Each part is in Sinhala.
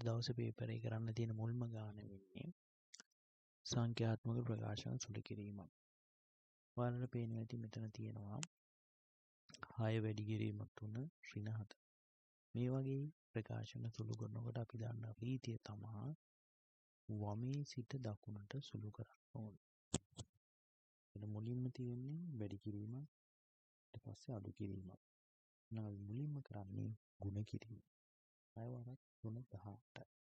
දවසේ පේපර් එක කරන්න තියෙන මුල්ම ගාන වෙන්නේ සංඛ්‍යාත්මක ප්‍රකාශන සුළු කිරීමක්. ඔයාලට පේනවා ඇති මෙතන තියෙනවා 6 වැඩි කිරීම 3 ඍණ 7. මේ වගේ ප්‍රකාශන සුළු කරනකොට අපි දන්න රීතිය තමයි වමේ සිට දකුණට සුළු කරන්න ඕනේ. එතන මුලින්ම තියෙන්නේ වැඩි කිරීමක් ඊට පස්සේ අඩු කිරීමක්. නම් මුලින්ම කරන්නේ ගුණ කිරීම. 6 වරක් 3 18.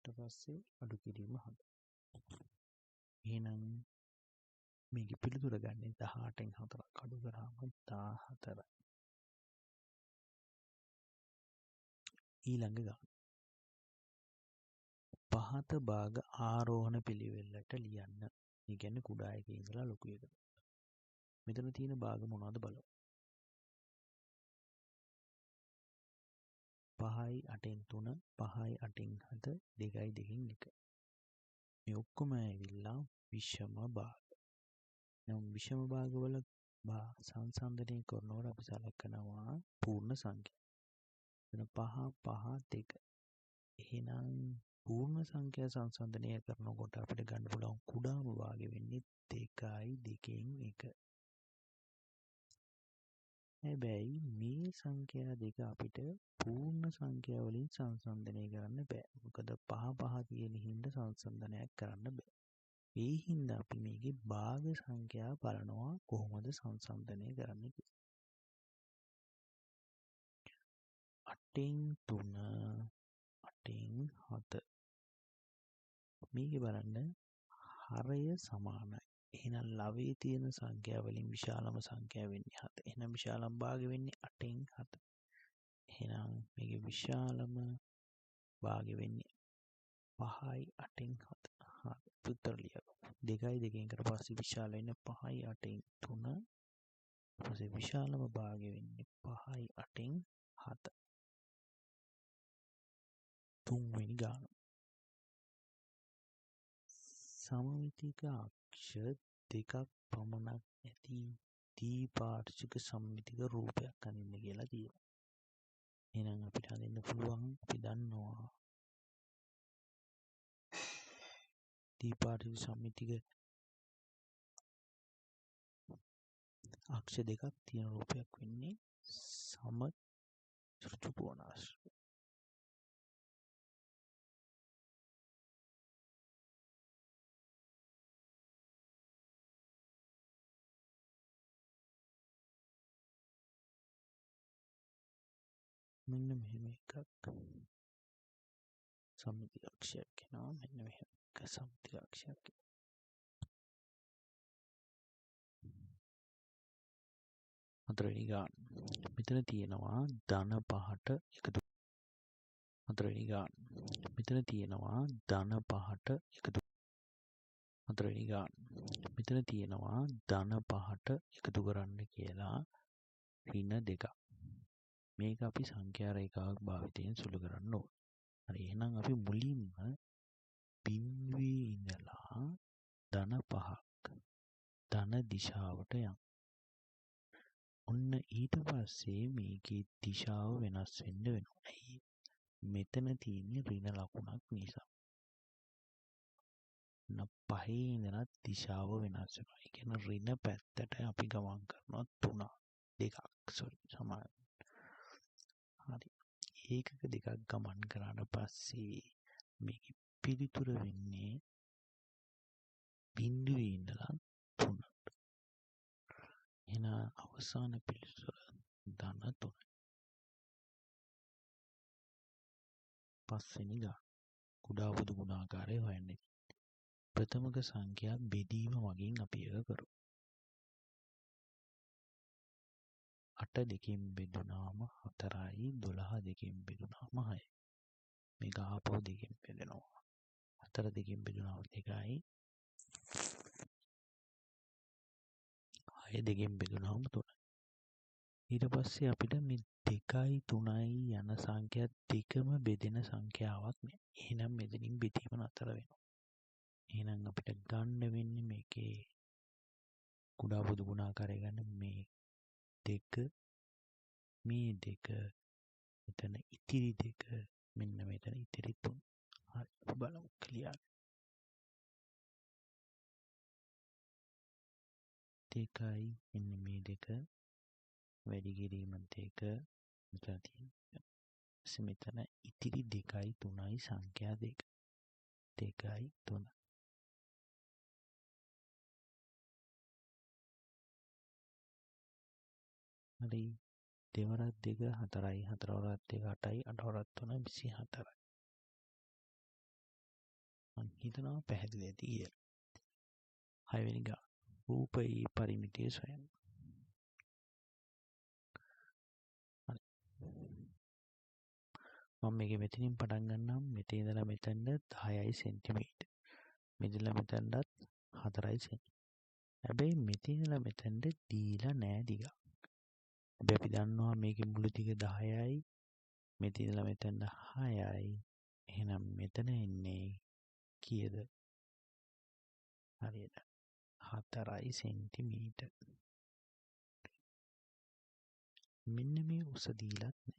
ඊට පස්සේ අඩු කිරීම 7. එහෙනම් මේකේ පිළිතුර ගන්නේ 18න් 4ක් අඩු කරාම 14යි. ඊළඟ ගාන. පහත භාග ආරෝහණ පිළිවෙලට ලියන්න. ඒ කියන්නේ කුඩා එකේ ඉඳලා ලොකු එකට. මෙතන තියෙන භාග මොනවද බලමු. 5යි 8න් 3, 5යි 8න් 7, 2යි 2න් 1. මේ ඔක්කොම ඇවිල්ලා විෂම භාග. නම් විෂම භාගවල සංසන්දනය කරනකොට අපි සලකනවා පූර්ණ සංඛ්‍යා. එතන 5 5 2. එහෙනම් පූර්ණ සංඛ්‍යා සංසන්දනය කරනකොට අපිට ගන්න පුළුවන් කුඩාම භාගය වෙන්නේ 2යි 2න් 1. හැබැයි මේ සංඛ්‍යා දෙක අපිට පූර්ණ සංඛ්‍යා වලින් සංසන්දනය කරන්න බෑ. මොකද 5 5 තියෙන හින්දා සංසන්දනයක් කරන්න බෑ. ඒ හින්දා අපි මේකේ භාග සංඛ්‍යා බලනවා කොහොමද සංසන්දනය කරන්නේ කියලා. 8න් 3 8න් 7. මේකේ බලන්න හරය සමානයි. එහෙනම් ලවයේ තියෙන සංඛ්‍යා වලින් විශාලම සංඛ්‍යාව වෙන්නේ 7. එහෙනම් විශාලම භාගය වෙන්නේ 8න් 7. එහෙනම් මේකේ විශාලම භාගය වෙන්නේ 5යි 8න් 7. හරි. උත්තර ලියගමු. 2යි 2න් කට පස්සේ විශාල වෙන්නේ 5යි 8න් 3. ඊපස්සේ විශාලම භාගය වෙන්නේ 5යි 8න් 7. තුන්වෙනි ගාන. සමමිතික අක්ෂ දෙකක් පමණක් ඇති ද්විපාර්ශ්වික සමමිතික රූපයක් අඳින්න කියලා කියනවා. එහෙනම් අපිට අඳින්න පුළුවන් අපි දන්නවා ද්විපාර්ශ්වික සමමිතික අක්ෂ දෙකක් තියෙන රූපයක් වෙන්නේ සම ඍජුකෝණාශ්‍රිත. මෙන්න මෙහෙම එකක් සමමිතික අක්ෂයක් වෙනවා. මෙන්න මෙහෙම එක සමමිතික අක්ෂයක්. හතරවෙනි ගාන. මෙතන තියෙනවා ධන 5ට එකතු. හතරවෙනි ගාන. මෙතන තියෙනවා ධන 5ට එකතු. හතරවෙනි ගාන. මෙතන තියෙනවා ධන 5ට එකතු කරන්න කියලා ඍණ 2ක්. මේක අපි සංඛ්‍යා රේඛාවක් භාවිතයෙන් සුළු කරන්න ඕන. හරි. එහෙනම් අපි මුලින්ම බිඳුවේ ඉඳලා ධන 5ක් ධන දිශාවට යමු. ඔන්න ඊට පස්සේ මේකේ දිශාව වෙනස් වෙන්න වෙනවා. මෙතන තියෙන ඍණ ලකුණක් නිසා. පහේ ඉඳලා දිශාව වෙනස් වෙනවා. ඒ කියන්නේ ඍණ පැත්තට අපි ගමන් කරනවා 3 2ක් සමාන. හරි. ඒකක දෙකක් ගමන් කරාට පස්සේ මේකේ පිළිතුර වෙන්නේ බිඳුවේ ඉඳලා 3. එහෙනම් අවසාන පිළිතුර ධන 3. පස්වෙනි ගාන. කුඩා පොදු ගුණාකාරය හොයන්නේ. ප්‍රථමක සංඛ්‍යා බෙදීම වලින් අපි ඒක කරමු. 8 2කින් බෙදුනාම 4යි 12 2කින් බෙදුනාම 6යි. මේක ආපහු 2කින් බෙදෙනවා. 4 2කින් බෙදුනාම 2යි 6 2කින් බෙදුනාම 3යි. ඊට පස්සේ අපිට මේ 2යි 3යි යන සංඛ්‍යා දෙකම බෙදෙන සංඛ්‍යාවක් නෑ. එහෙනම් මෙතනින් බෙදීම නතර වෙනවා. එහෙනම් අපිට ගන්න වෙන්නේ මේකේ කුඩා පොදු ගුණාකාරය ගන්න මේ 2 මේ දෙක මෙතන ඉතිරි දෙක මෙන්න මෙතන ඉතිරි 3. හරි අපි බලමු ක්ලියර්. 2යි මෙන්න මේ දෙක වැඩි කිරීමත් එක මෙතන තියෙනවා. මෙතන ඉතිරි 2යි 3යි සංඛ්‍යා දෙක. 2යි 3. හරි දෙවරක් 2 4යි 4 වරක් 2 8යි 8 වරක් 3 24යි. මම හිතනවා පැහැදිලි ඇති කියලා. 6 වෙනි ගාන රූපී පරිමිතිය සොයන්න. හරි මම මේක මෙතනින් පටන් ගන්නම්. මෙතන ඉඳලා මෙතනට 10යි සෙන්ටිමීටර්. මෙතනලා මෙතනටත් 4යි සෙන්ටිමීටර්. හැබැයි මෙතන ඉඳලා මෙතනට දීලා නෑ දිග. හැබැයි අපි දන්නවා මේකේ මුළු දිග 10යි. මෙතන ඉඳලා මෙතනට 6යි. එහෙනම් මෙතන එන්නේ කීයද? හරියට 4යි සෙන්ටිමීටර්. මෙන්න මේ උස දීලත් නෑ.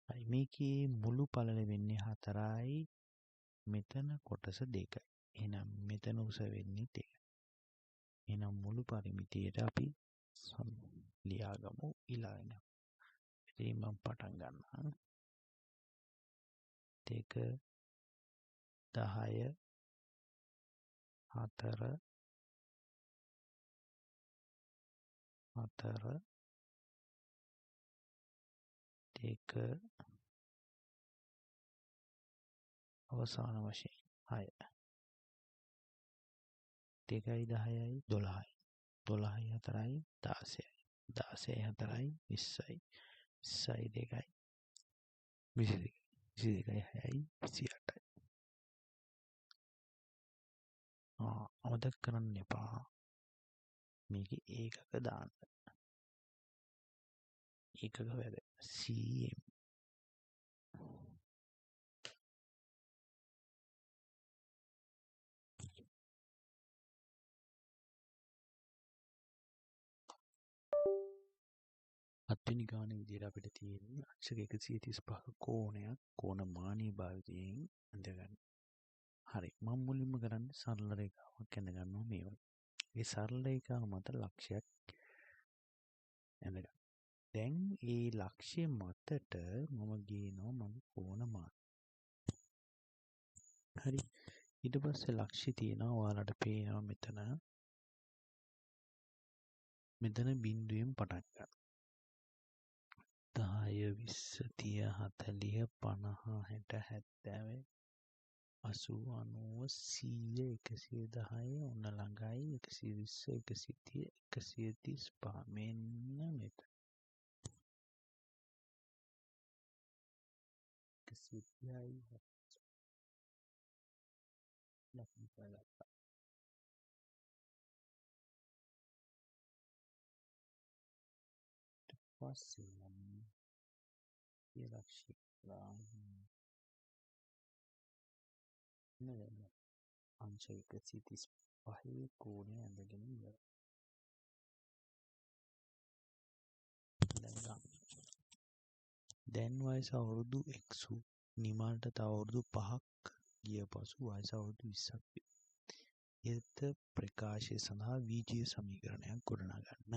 හරි මේකේ මුළු පළල වෙන්නේ 4යි. මෙතන කොටස 2යි. එහෙනම් මෙතන උස වෙන්නේ 2යි. එහෙනම් මුළු පරිමිතියට අපි ලියාගමු ඊළඟට. ඉතින් මම පටන් ගන්නවා. 2 10 4 4 2 අවසාන වශයෙන් 6 2යි 10යි 12යි 12යි 4යි 16යි 16යි 4යි 20යි 20යි 2යි 22යි 22යි 6යි 28යි. අමතක කරන්න එපා මේක ඒකක දාන්න. ඒකක වැඩ cm. හත්වෙනි ගානේ විදිහට අපිට තියෙන්නේ අක්ෂර 135ක කෝණයක් කෝණමානීය භාවිතයෙන් අඳගන්න. හරි මම මුලින්ම කරන්නේ සරල රේඛාවක් ඇඳ ගන්නවා මේ වගේ. ඒ සරල රේඛාව මත ලක්ෂයක් ඇඳ ගන්න. දැන් ඒ ලක්ෂ්‍ය මතට මම ගේනවා මගේ කෝණමාන. හරි ඊට පස්සේ ලක්ෂ්‍ය තියෙනවා ඔයාලට පේනවා මෙතන බිඳුවෙන් පටන් ගන්න. 10 20 30 40 50 60 70 80 90 110 ඔන්න ළඟයි 120 130 135 මෙන්න මෙතන 130යි ලකුණු කරගත්තා. පස්සේ මම ඒ ලක්ෂ්‍ය නේද අංශ 135 කෝණය ඇඳගෙන ඉවරයි. දැන් වයස අවුරුදු එක්සු නිමල්ට තව අවුරුදු 5ක් ගිය පසු වයස අවුරුදු 20ක් වේ. ඉහත ප්‍රකාශය සඳහා වීජීය සමීකරණයක් ගොඩනගන්න.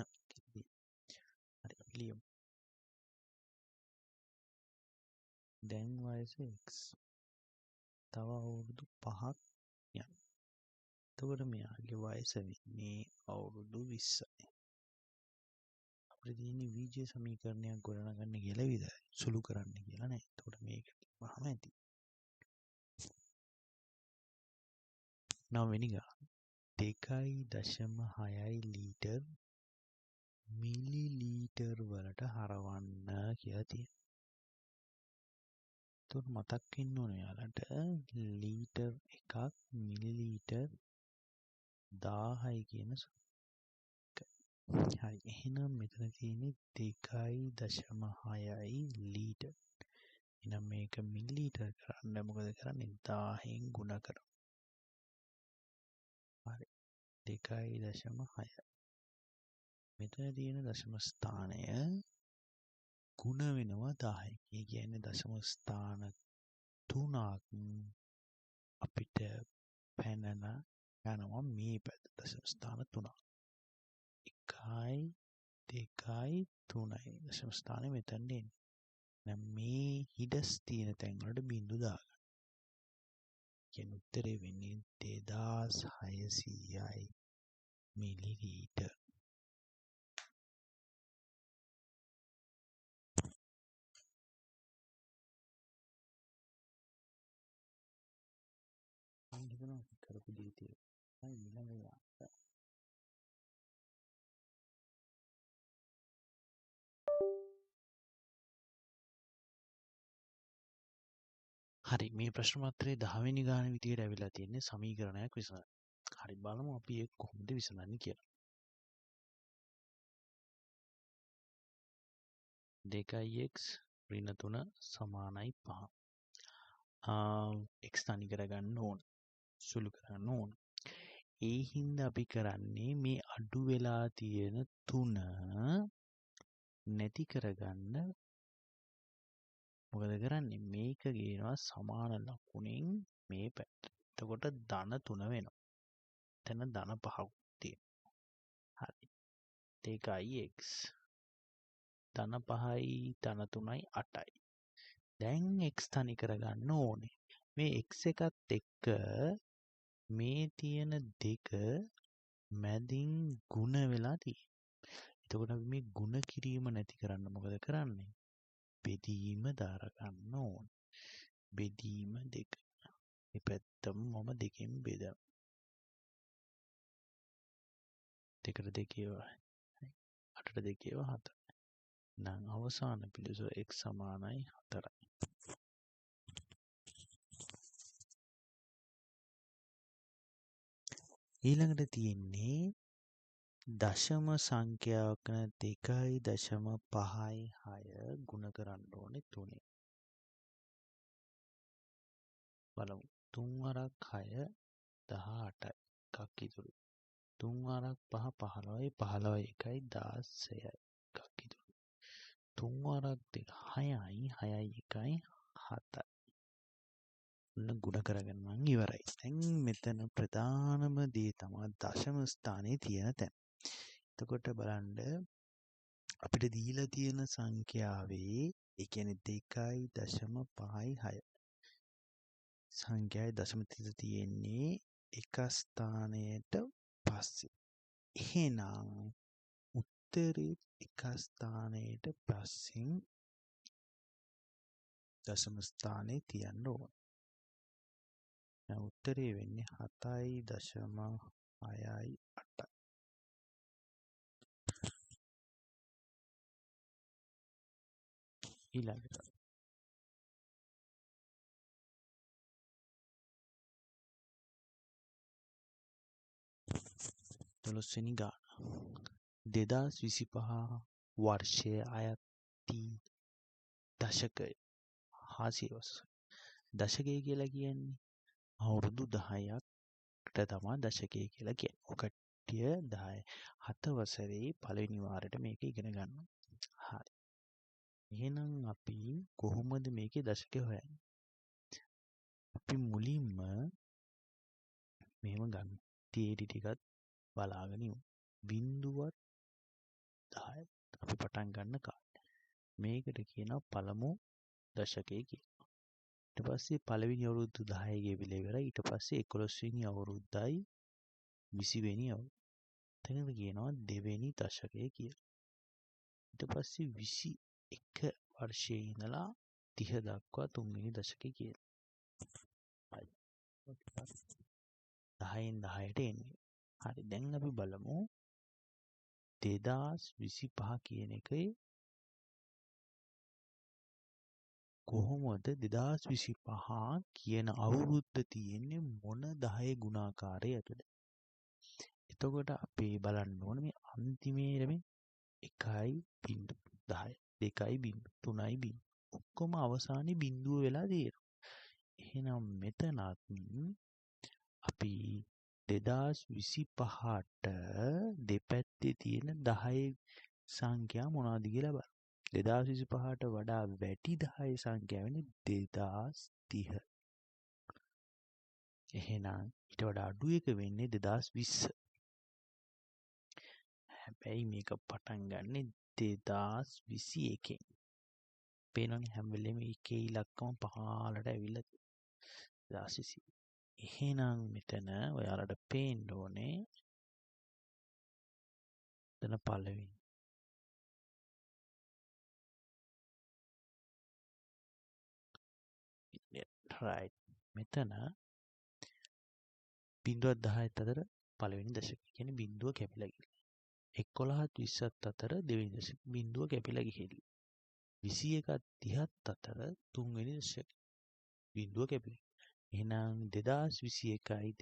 හරි අපි ලියමු. දැන් වයස x තව අවුරුදු 5ක් යන. එතකොට මෙයාගේ වයස වෙන්නේ අවුරුදු 20යි. අපිට තියෙන්නේ වීජීය සමීකරණයක් ගොඩනගන්න කියලා විතරයි. සුළු කරන්න කියලා නෑ. එතකොට මේක වහම ඇති. 9 වෙනි ගාන 2.6 ලීටර් මිලිලීටර් වලට හරවන්න කියලා තියෙනවා. එතකොට මතක් වෙන්න ඕනේ යාලට ලීටර් එකක් මිලිලීටර් 1000යි කියන හරි එහෙනම් මෙතන තියෙන්නේ 2.6 ලීටර්. එහෙනම් මේක මිලිලීටර් කරන්න මොකද කරන්නේ 1000න් ගුණ කරනවා. හරි 2.6 මෙතන තියෙන දශම ස්ථානය ගුණ වෙනවා 10. ඒ කියන්නේ දශම ස්ථාන 3ක් අපිට පැනලා යනවා මේ පැත්ත. දශම ස්ථාන 3ක්. 1යි 2යි 3යි දශම ස්ථානේ මෙතනට එන්නේ. දැන් මේ හිඩස් තියෙන තැන් වලට බිංදු දාගන්න. කියන උත්තරේ වෙන්නේ 2600යි මිලිලීටර්. අන්තිමට කරපු දේ තියෙනවා. ඊළඟ හරි මේ ප්‍රශ්න පත්‍රයේ 10 වෙනි ගාන විදියට ඇවිල්ලා තියෙන්නේ සමීකරණයක් විසඳන්න. හරි බලමු අපි ඒක කොහොමද විසඳන්නේ කියලා. 2x ඍණ 3 සමානයි 5. x තනි කරගන්න ඕන. සුළු කරන්න ඕන. ඒ හින්දා අපි කරන්නේ මේ අඩු වෙලා තියෙන 3 නැති කරගන්න මොකද කරන්නේ මේක ගේනවා සමාන ලකුණෙන් මේ පැත්ත. එතකොට ධන 3 වෙනවා. එතන ධන 5ක් තියෙනවා. හරි. 2x ධන 5යි ධන 3යි 8යි. දැන් x තනි කරගන්න ඕනේ. මේ x එකත් එක්ක මේ තියෙන දෙක මැදින් ಗುಣ වෙලා තියෙනවා. එතකොට අපි මේ ಗುಣ කිරීම නැති කරන්න මොකද කරන්නේ? බෙදීම දාර ගන්න ඕන. බෙදීම 2. මේ පැත්තම මම 2කින් බෙදනවා. 2ට 2 8ට 2 7. නම් අවසාන පිළිතුර x සමානයි 4යි. ඊළඟට තියෙන්නේ දශම සංඛ්‍යාවක 2.56 ගුණ කරන්න ඕනේ 3. බලමු. 3 වරක් 6 18යි. එකක් ඉතුරු. 3 වරක් 5 15යි 15යි 1යි 16යි. එකක් ඉතුරු. 3 වරක් 2 6යි 6යි 1යි 7යි. ඔන්න ගුණ කරගෙන මං ඉවරයි. දැන් මෙතන ප්‍රධානම දේ තමයි දශම ස්ථානයේ තියෙන තැන. එතකොට බලන්න අපිට දීලා තියෙන සංඛ්‍යාවේ ඒ කියන්නේ 2.56 සංඛ්‍යාවේ දශම තිත තියෙන්නේ එක ස්ථානයට පස්සේ. එහෙනම් උත්තරේ එක ස්ථානයට පස්සෙන් දශම ස්ථානයේ තියන්න ඕන. දැන් උත්තරේ වෙන්නේ 7.68. ඊළඟට 12 වෙනි ගාන 2025 වර්ෂයේ අයති දශකය හාසිය වසර. දශකය කියලා කියන්නේ අවුරුදු 10කට තමයි දශකය කියලා කියන්නේ. ඔකටිය 10 7 වසරේ පළවෙනි වාරයට මේක ඉගෙන ගන්නවා. හරි. එහෙනම් අපි කොහොමද මේකේ දශකය හොයන්නේ? අපි මුලින්ම මෙහෙම ගන්න. TAT ටිකත් බලාගෙන ඉමු. 0.10 අපි පටන් ගන්න කාලේ. මේකට කියනවා පළමු දශකය කියලා. ඊට පස්සේ පළවෙනි අවුරුදු 10 ගෙවිලා ඉවරයි. ඊට පස්සේ 11 වෙනි අවුරුද්දයි 20 වෙනි අවුරුද්ද. එතනද කියනවා දෙවෙනි දශකය කියලා. ඊට පස්සේ 21 වර්ෂයේ ඉඳලා 30 දක්වා තුන්වෙනි දශකය කියලා. හරි. 10න් 10ට එන්නේ. හරි. දැන් අපි බලමු 2025 කියන එකේ කොහොමද 2025 කියන අවුරුද්ද තියෙන්නේ මොන 10 ගුණාකාරය ඇතුළේ. එතකොට අපි බලන්න ඕනේ මේ අන්තිමේට මේ 1.10 2.0 3.0 ඔක්කොම අවසානයේ බිඳුව වෙලා තියෙනවා. එහෙනම් මෙතනත් අපි 2025ට දෙපැත්තේ තියෙන 10 සංඛ්‍යා මොනවද කියලා බලන්න. 2025ට වඩා වැඩි 10 සංඛ්‍යාව වෙන්නේ 2030. එහෙනම් ඊට වඩා අඩු එක වෙන්නේ 2020. හැබැයි මේක පටන් ගන්නෙ 2021. පේනවනේ හැම වෙලෙම එකේ ඉලක්කම පහළට ඇවිල්ලා 2020. එහෙනම් මෙතන ඔයාලට පේන්න ඕනේ මෙතන පළවෙනි right මෙතන 0.10ත් අතර පළවෙනි දශකය කියන්නේ බිඳුව කැපිලා ගිහින් 11ත් 20ත් අතර දෙවෙනි දශක බිඳුව කැපිලා ගිහින් 21ත් 30ත් අතර තුන්වෙනි දශක බිඳුව කැපිලා. එහෙනම් 2021යි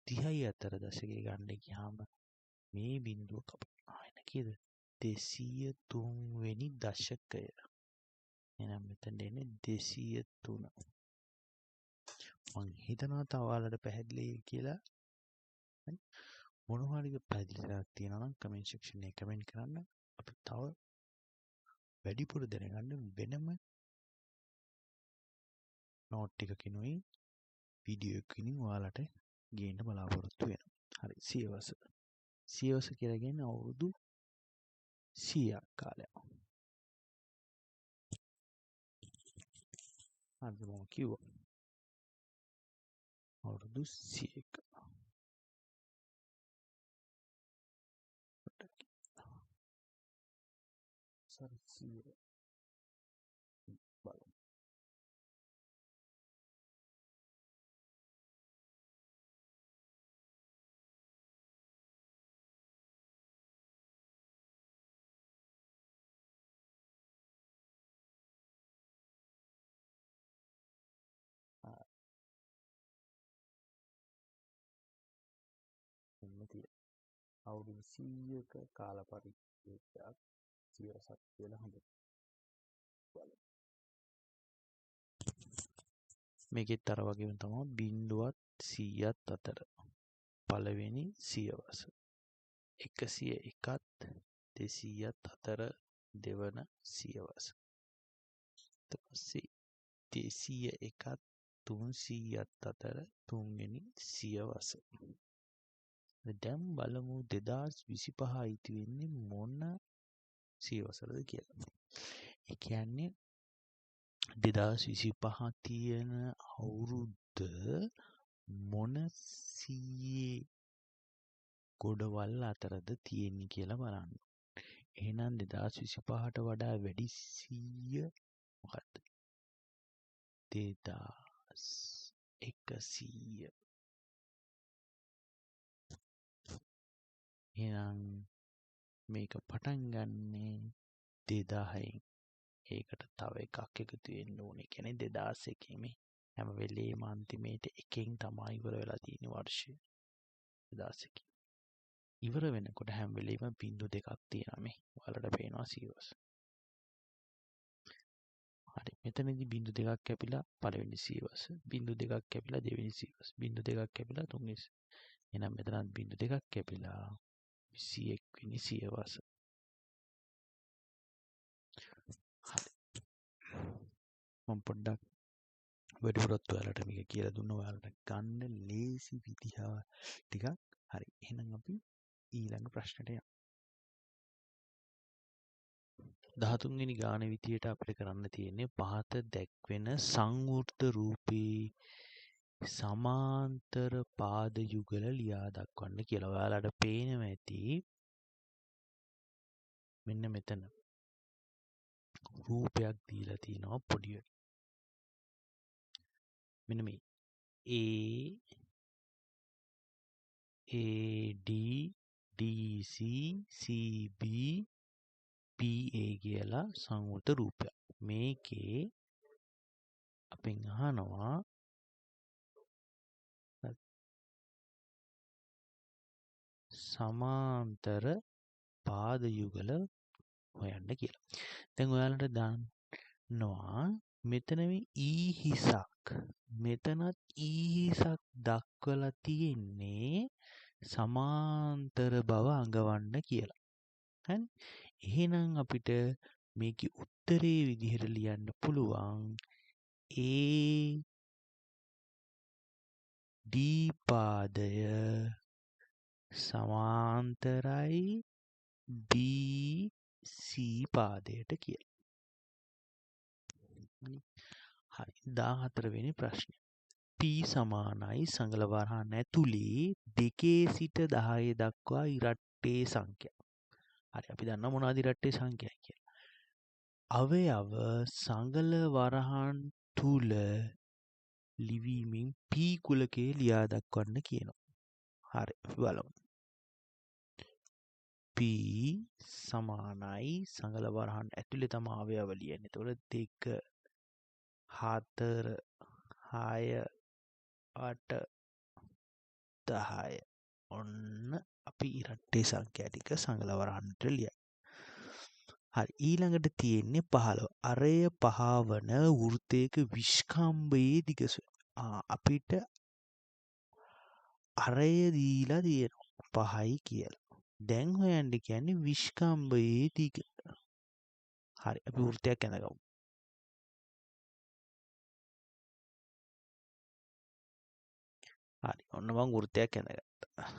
2030යි අතර දශකය ගන්න ගියාම මේ බිඳුව කපනවා. එන කීයද? 203 වෙනි දශකය. එහෙනම් මෙතන එන්නේ 203. මං හිතනවා තව ඔයාලට පැහැදිලි කියලා. මොනවා හරි පැහැදිලිවක් තියෙනවා නම් කමෙන්ට් සෙක්ෂන් එකේ කමෙන්ට් කරන්න. අපි තව වැඩිපුර දැනගන්න වෙනම නෝට් එකකිනුයි වීඩියෝ එකකිනුයි ඔයාලට ගේන්න බලාපොරොත්තු වෙනවා. හරි සියවස. සියවස කියලා කියන්නේ අවුරුදු 100ක් කාලයක්. අද මම කිව්වා අවුරුදු 100ක. සරි 100 බලමු. අවුරුදු 100ක කාල පරිච්ඡේදයක් සියවසක් කියලා හඳුන්වනවා. මේකෙත් අර වගේම තමයි බිඳුවත් 100ත් අතර පළවෙනි සියවස 101ත් 200ත් අතර දෙවන සියවස ඊට පස්සේ 201ත් 300ත් අතර තුන්වෙනි සියවස. දැන් බලමු 2025 ඉති වෙන්නේ මොන සියවසරද කියලා. ඒ කියන්නේ 2025 තියෙන අවුරුද්ද මොන සියයේ ගොඩවල් අතරද තියෙන්නේ කියලා බලන්න. එහෙනම් 2025ට වඩා වැඩි 100 මොකක්ද? 2100. එහෙනම් මේක පටන් ගන්නේ 2000න්. ඒකට තව එකක් එකතු වෙන්න ඕනේ. කියන්නේ 2001 මේ හැම වෙලේම අන්තිමේට එකෙන් තමයි ඉවර වෙලා තියෙන වර්ෂය. 2001. ඉවර වෙනකොට හැම වෙලේම බිංදු දෙකක් තියෙනවා මේ. ඔයාලට පේනවා සියවස්. හරි. මෙතනදී බිංදු දෙකක් කැපිලා පළවෙනි සියවස. බිංදු දෙකක් කැපිලා දෙවෙනි සියවස. බිංදු දෙකක් කැපිලා තුන්වෙනි. එහෙනම් මෙතන බිංදු දෙකක් කැපිලා 21 වෙනි සියවස. හරි. මම පොඩ්ඩක් වැඩිපුරත් ඔයාලට මේක කියලා දුන්නා. ඔයාලට ගන්න ලේසි විදිහ ටිකක්. හරි. එහෙනම් අපි ඊළඟ ප්‍රශ්නට යමු. 13 වෙනි ගාන විදියට අපිට කරන්න තියෙන්නේ පහත දැක්වෙන සංවෘත රූපේ සමාන්තර පාද යුගල ලියා දක්වන්න කියලා. ඔයාලට පේනවා ඇති මෙන්න මෙතන රූපයක් දීලා තිනවා පොඩියට. මෙන්න මේ AD DC CB PA කියලා සංවෘත රූපයක්. මේකේ අපෙන් අහනවා සමාන්තර පාද යුගල හොයන්න කියලා. දැන් ඔයාලට දන්නවා මෙතන මේ E හිසක් මෙතනත් E හිසක් දක්වලා තියෙන්නේ සමාන්තර බව අඟවන්න කියලා. හරි? එහෙනම් අපිට මේකේ උත්තරේ විදිහට ලියන්න පුළුවන් AD පාදය සමාන්තරයි BC පාදයට කියලා. හරි 14 වෙනි ප්‍රශ්නේ. P සමානයි සඟල වරහන් ඇතුලේ 2 සිට 10 දක්වා ඉරට්ටේ සංඛ්‍යා. හරි අපි දන්නවා මොනවද ඉරට්ටේ සංඛ්‍යා කියලා. අවයව සඟල වරහන් තුල ලිවීමෙන් P කුලකයේ ලියා දක්වන්න කියනවා. හරි අපි බලමු. P සමානයි සඟල වරහන් ඇතුලේ තම අවයව ලියන්නේ. එතකොට 2 4 6 8 10 ඔන්න අපි ඉරට්ටේ සංඛ්‍යා ටික සඟල වරහන්ට ලියයි. හරි ඊළඟට තියෙන්නේ 15. අරය පහවන වෘත්තයක විස්කම්භයේ දිගස. අපිට අරය දීලා තියෙනවා 5යි කියලා. දැන් හොයන්න කියන්නේ විස්කම්භයේ දිග. හරි අපි වෘත්තයක් ඇඳගමු. හරි ඔන්න මම වෘත්තයක් ඇඳගත්තා.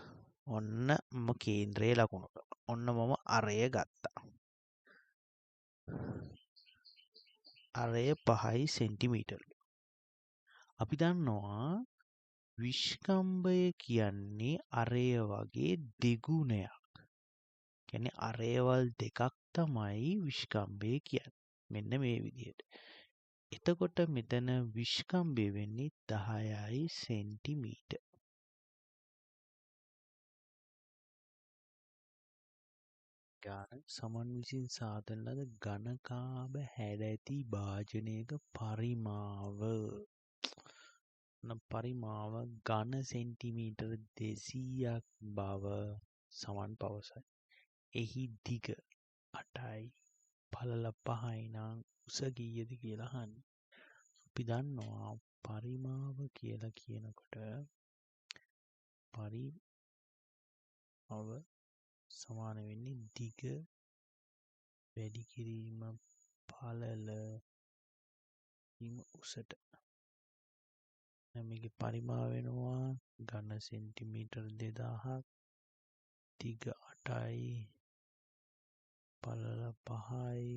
ඔන්න මම කේන්ද්‍රයේ ලකුණු කරා. ඔන්න මම අරය ගත්තා. අරය 5 සෙන්ටිමීටර්. අපි දන්නවා විස්කම්භය කියන්නේ අරය වගේ දෙගුණයක්. කියන්නේ අරයවල් දෙකක් තමයි විස්කම්භය කියන්නේ. මෙන්න මේ විදිහට. එතකොට මෙතන විස්කම්භය වෙන්නේ 10යි සෙන්ටිමීටර්. ඝන සමන් විසින් සාදන ලද ඝනකාභ හැඩ ඇති භාජනයක පරිමාව පරිමාව ඝන සෙන්ටිමීටර් 200ක් බව සමන් පවසයි. එහි දිග 8යි පළල 5යි නම් උස කීයද කියලා අහන්නේ. අපි දන්නවා පරිමාව කියලා කියනකොට පරිමාව සමාන වෙන්නේ දිග වැඩි කිරීම පළල උසට. මේකේ පරිමාව වෙනවා ඝන සෙන්ටිමීටර් 2000ක් දිග 8යි පළල 5යි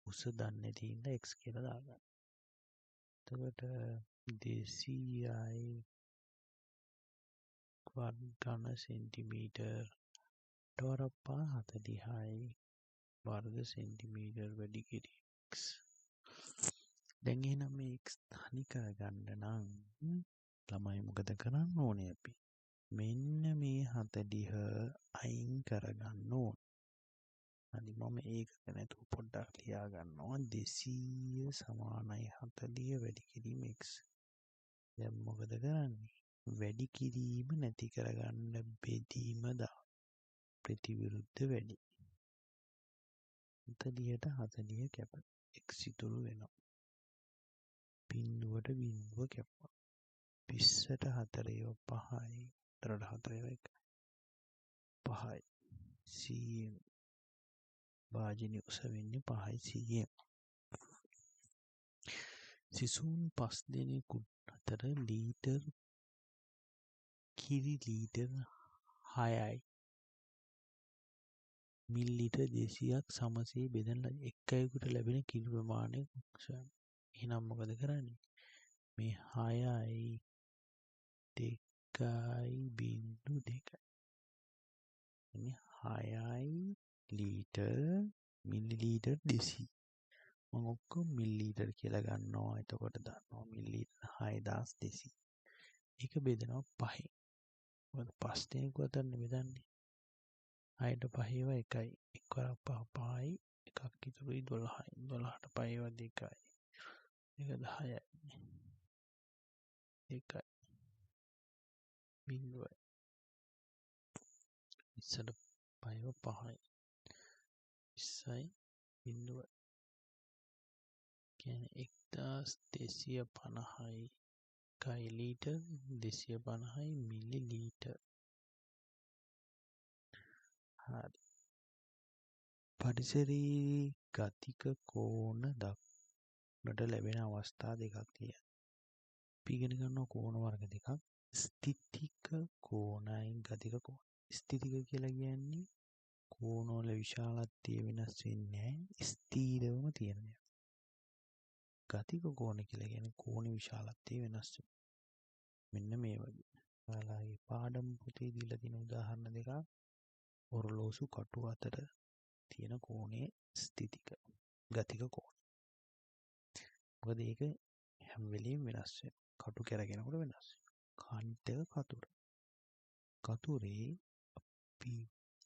උස දන්නේ තියෙන x කියලා දාගන්න. එතකොට 200යි ඝන සෙන්ටිමීටර් ඩොරප 40යි වර්ග සෙන්ටිමීටර් වැඩි කිරීම x. දැන් එහෙනම් මේ x තනි කරගන්න නම් ළමයි මොකද කරන්න ඕනේ අපි? මෙන්න මේ 40 අයින් කරගන්න ඕන. හරි මම ඒක නැතුව පොඩ්ඩක් ලියා ගන්නවා 200 සමානයි 40 වැඩි කිරීම x. දැන් මොකද කරන්නේ? වැඩි කිරීම නැති කරගන්න බෙදීම දා. ප්‍රතිවිරුද්ධ වැඩි. 40ට 40 කැප. x ඉතුරු වෙනවා. බිඳුවට බිඳුව කැපුවා. 20ට 4 5යි. 4ට 4 1. 5යි. 100 භාජනය උස වෙන්නේ 5යි 100. සිසුන් 5 දෙනෙකු අතර ලීටර් කිරි ලීටර් 6යි මිලිලිටර් 200ක් සමසේ බෙදන එක් අයෙකුට ලැබෙන කිරි ප්‍රමාණය සොයන්න. එහෙනම් මොකද කරන්නේ? මේ 6යි 2.2 මේ 6යි ලීටර් මිලිලීටර් 200 මම ඔක්කොම මිලිලීටර් කියලා ගන්නවා. එතකොට දන්නවා මිලිලීටර් 6200. ඒක බෙදනවා 5න්. මොකද 5 දෙනෙකු අතර බෙදන්නේ 6ට 5 ඒවා 1යි. 1 වරක් 5 5යි. එකක් ඉතුරුයි 12යි. 12ට 5 ඒවා 2යි. ඒක 10යි. 1යි. බිඳුවයි. 20ට 5 5යි. 20යි බිඳුවයි. කියන්නේ 1250යි 1යි ලීටර් 250යි මිලිලීටර්. හරි. පරිසරයේ ගතික කෝණ දක්නට ලැබෙන අවස්ථා දෙකක් තියෙනවා. අපි ඉගෙන ගන්නවා කෝණ වර්ග දෙකක්. ස්ථිතික කෝණයි ගතික කෝණ. ස්ථිතික කියලා කියන්නේ කෝණවල විශාලත්වය වෙනස් වෙන්නේ නැහැ. ස්ථීරවම තියෙන දේ. ගතික කෝණ කියලා කියන්නේ කෝණ විශාලත්වය වෙනස් වෙනවා. මෙන්න මේ වගේ. ඔයාලගේ පාඩම් පොතේ දීලා තියෙන උදාහරණ දෙකක්. ඔරලෝසු කටු අතර තියෙන කෝණයේ ස්ථිතික ගතික කෝණ. මොකද ඒක හැම වෙලෙම වෙනස් වෙනවා. කටු කැරගෙනකොට වෙනස් වෙනවා. අනිත් එක කතුර. කතුරේ අපි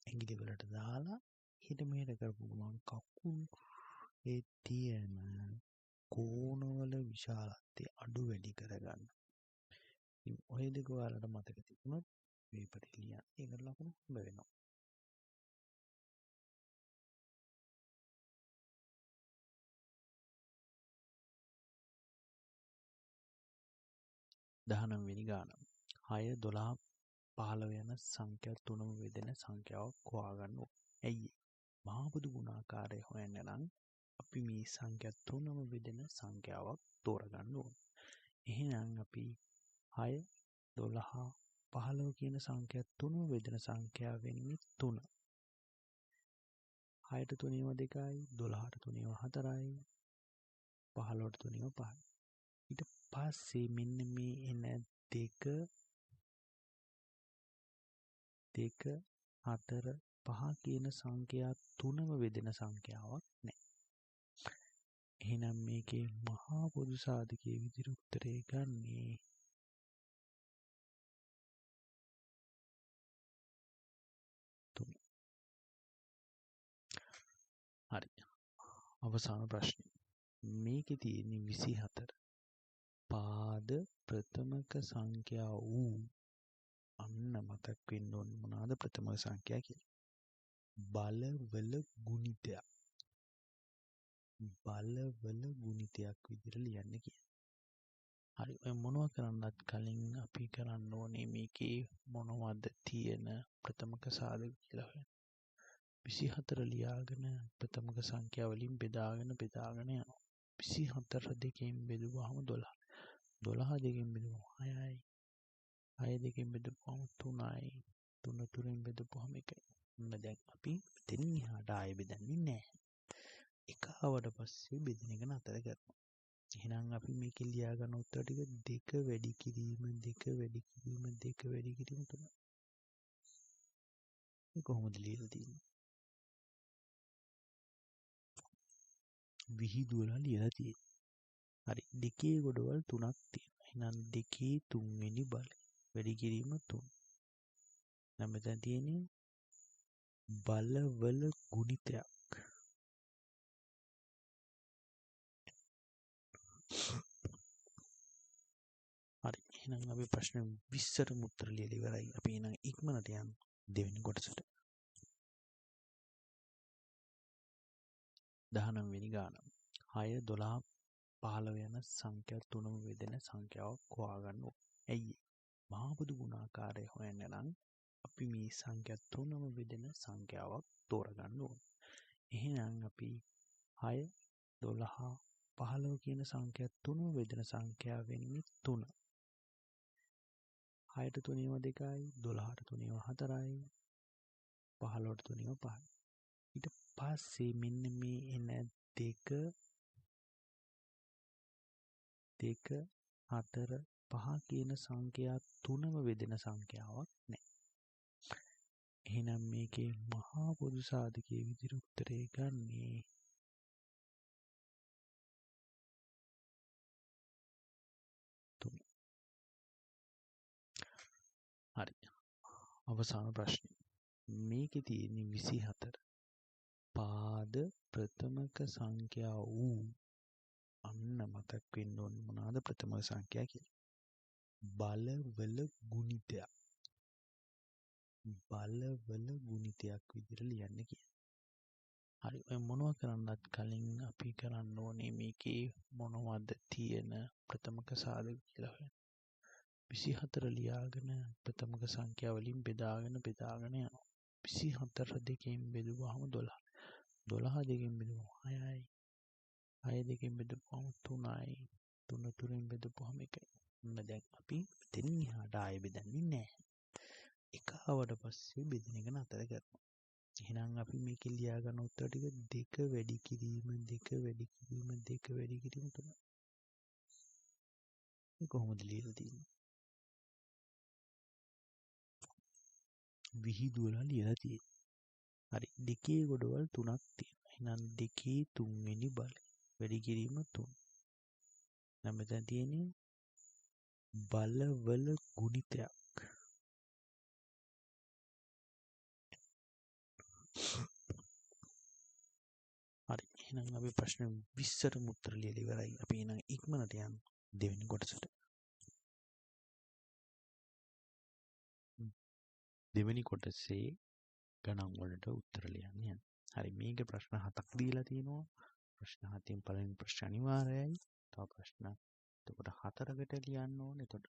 ඇඟිලි වලට දාලා හිට මෙහෙට කරපු ගමන් කකුල් ඒ තියෙන කෝණවල විශාලත්වය අඩු වැඩි කරගන්න. ඉතින් ඔය දෙක ඔයාලට මතක තිබුණොත් මේ පරිදි ලියන්න. ඒකට ලකුණු හම්බ වෙනවා. දහනම් වෙනි ගාන 6 12 15 යන සංඛ්‍යා තුනම බෙදෙන සංඛ්‍යාවක් හොයාගන්න ඕනේ. ඇයි? මහා පොදු ගුණාකාරය හොයන්න නම් අපි මේ සංඛ්‍යා තුනම බෙදෙන සංඛ්‍යාවක් තෝරගන්න ඕනේ. එහෙනම් අපි 6 12 15 කියන සංඛ්‍යා තුනම බෙදෙන සංඛ්‍යාව වෙන්නේ 3. 6ට 3ව 2යි 12ට 3ව 4යි 15ට 3ව 5යි. ඊට පස්සේ මෙන්න මේ එන 2 4 5 කියන සංඛ්‍යා තුනම බෙදෙන සංඛ්‍යාවක් නැහැ. එහෙනම් මේකේ මහා පොදු සාධකයේ විදිහට උත්තරේ ගන්නේ 3. හරි. අවසාන ප්‍රශ්නේ. මේකේ තියෙන 24 පාද ප්‍රථමක සංඛ්‍යා වූ අන්න මතක් වෙන්න ඕන මොනවාද ප්‍රථමක සංඛ්‍යා කියලා. බලවල ගුණිතයක්. බලවල ගුණිතයක් විදිහට ලියන්න කියලා. හරි. ඔය මොනවා කරන්නත් කලින් අපි කරන්න ඕනේ මේකේ මොනවද තියෙන ප්‍රථමක සාධක කියලා හොයන්න. 24 ලියාගෙන ප්‍රථමක සංඛ්‍යා වලින් බෙදාගෙන යනවා. 24 දෙකෙන් බෙදුවාම 12. 12 දෙකෙන් බෙදුවාම 6යි. 6 දෙකෙන් බෙදුවාම 3යි. 3 තුනෙන් බෙදුවාම 1යි. ඔන්න දැන් අපි මෙතනින් එහාට ආයෙ බෙදන්නේ නැහැ. එක ආවට පස්සේ බෙදෙන එක නතර කරනවා. එහෙනම් අපි මේකේ ලියා ගන්න උත්තර ටික 2 වැඩි කිරීම 2 වැඩි කිරීම 2 වැඩි කිරීම 3. මේ කොහොමද ලියලා තියෙන්නේ? විහිදුවලා ලියලා තියෙන්නේ. හරි. දෙකේ ගොඩවල් 3ක් තියෙනවා. එහෙනම් 2 3 වෙනි බලය වැඩි කිරීම 3. දැන් මෙතන තියෙන්නේ බලවල ගුණිතයක්. හරි. එහෙනම් අපි ප්‍රශ්න 20ට උත්තර ලියලා ඉවරයි. අපි එහෙනම් ඉක්මනට යන්න දෙවෙනි කොටසට. 19 වෙනි ගාන 6 12 15 යන සංඛ්‍යා තුනම බෙදෙන සංඛ්‍යාවක් හොයාගන්න ඕනේ. ඇයි? මහා පොදු ගුණාකාරය හොයන්න නම් අපි මේ සංඛ්‍යා තුනම බෙදෙන සංඛ්‍යාවක් තෝරගන්න ඕනේ. එහෙනම් අපි 6 12 15 කියන සංඛ්‍යා තුනම බෙදෙන සංඛ්‍යාව වෙන්නේ 3. 6ට 3ව 2යි 12ට 3ව 4යි 15ට 3ව 5යි. ඊට පස්සේ මෙන්න මේ එන 2 4 5 කියන සංඛ්‍යා තුනම බෙදෙන සංඛ්‍යාවක් නැහැ. එහෙනම් මේකේ මහා පොදු සාධකයේ විදිහට උත්තරේ ගන්නේ 3. හරි. අවසාන ප්‍රශ්නේ. මේකේ තියෙන්නේ 24 පාද ප්‍රථමක සංඛ්‍යා වූ අන්න මතක් වෙන්න ඕන මොනවාද ප්‍රථමක සංඛ්‍යා කියලා. බලවල ගුණිතයක්. බලවල ගුණිතයක් විදිහට ලියන්න කියලා. හරි. ඔය මොනවා කරන්නත් කලින් අපි කරන්න ඕනේ මේකේ මොනවද තියෙන ප්‍රථමක සාධක කියලා හොයන්න. 24 ලියාගෙන ප්‍රථමක සංඛ්‍යා වලින් බෙදාගෙන යනවා. 24 දෙකෙන් බෙදුවාම 12. 12 දෙකෙන් බෙදුවාම 6යි. 6 දෙකෙන් බෙදුවාම 3යි. 3 තුනෙන් බෙදුවාම 1යි. ඔන්න දැන් අපි මෙතෙන් එහාට ආයෙ බෙදන්නේ නැහැ. එක ආවට පස්සේ බෙදෙන එක නතර කරනවා. එහෙනම් අපි මේකේ ලියා ගන්න උත්තර ටික 2 වැඩි කිරීම 2 වැඩි කිරීම 2 වැඩි කිරීම 3. මේ කොහොමද ලියලා තියෙන්නේ? විහිදුවලා ලියලා තියෙන්නේ. හරි. 2 ගොඩවල් 3ක් තියෙනවා. එහෙනම් 2 3 වෙනි බලය. වැඩි කිරීම 3. දැන් මෙතන තියෙන්නේ බලවල ගුණිතයක්. හරි. එහෙනම් අපි ප්‍රශ්න 20ට උත්තර ලියලා ඉවරයි. අපි එහෙනම් ඉක්මනට යමු දෙවෙනි කොටසට. දෙවෙනි කොටසේ ගණන් වලට උත්තර ලියන්න යන්න. හරි. මේකේ ප්‍රශ්න 7ක් දීලා තියෙනවා. ප්‍රශ්න 7න් පළවෙනි ප්‍රශ්න අනිවාර්යයි. තව ප්‍රශ්න එතකොට 4කට ලියන්න ඕනේ. එතකොට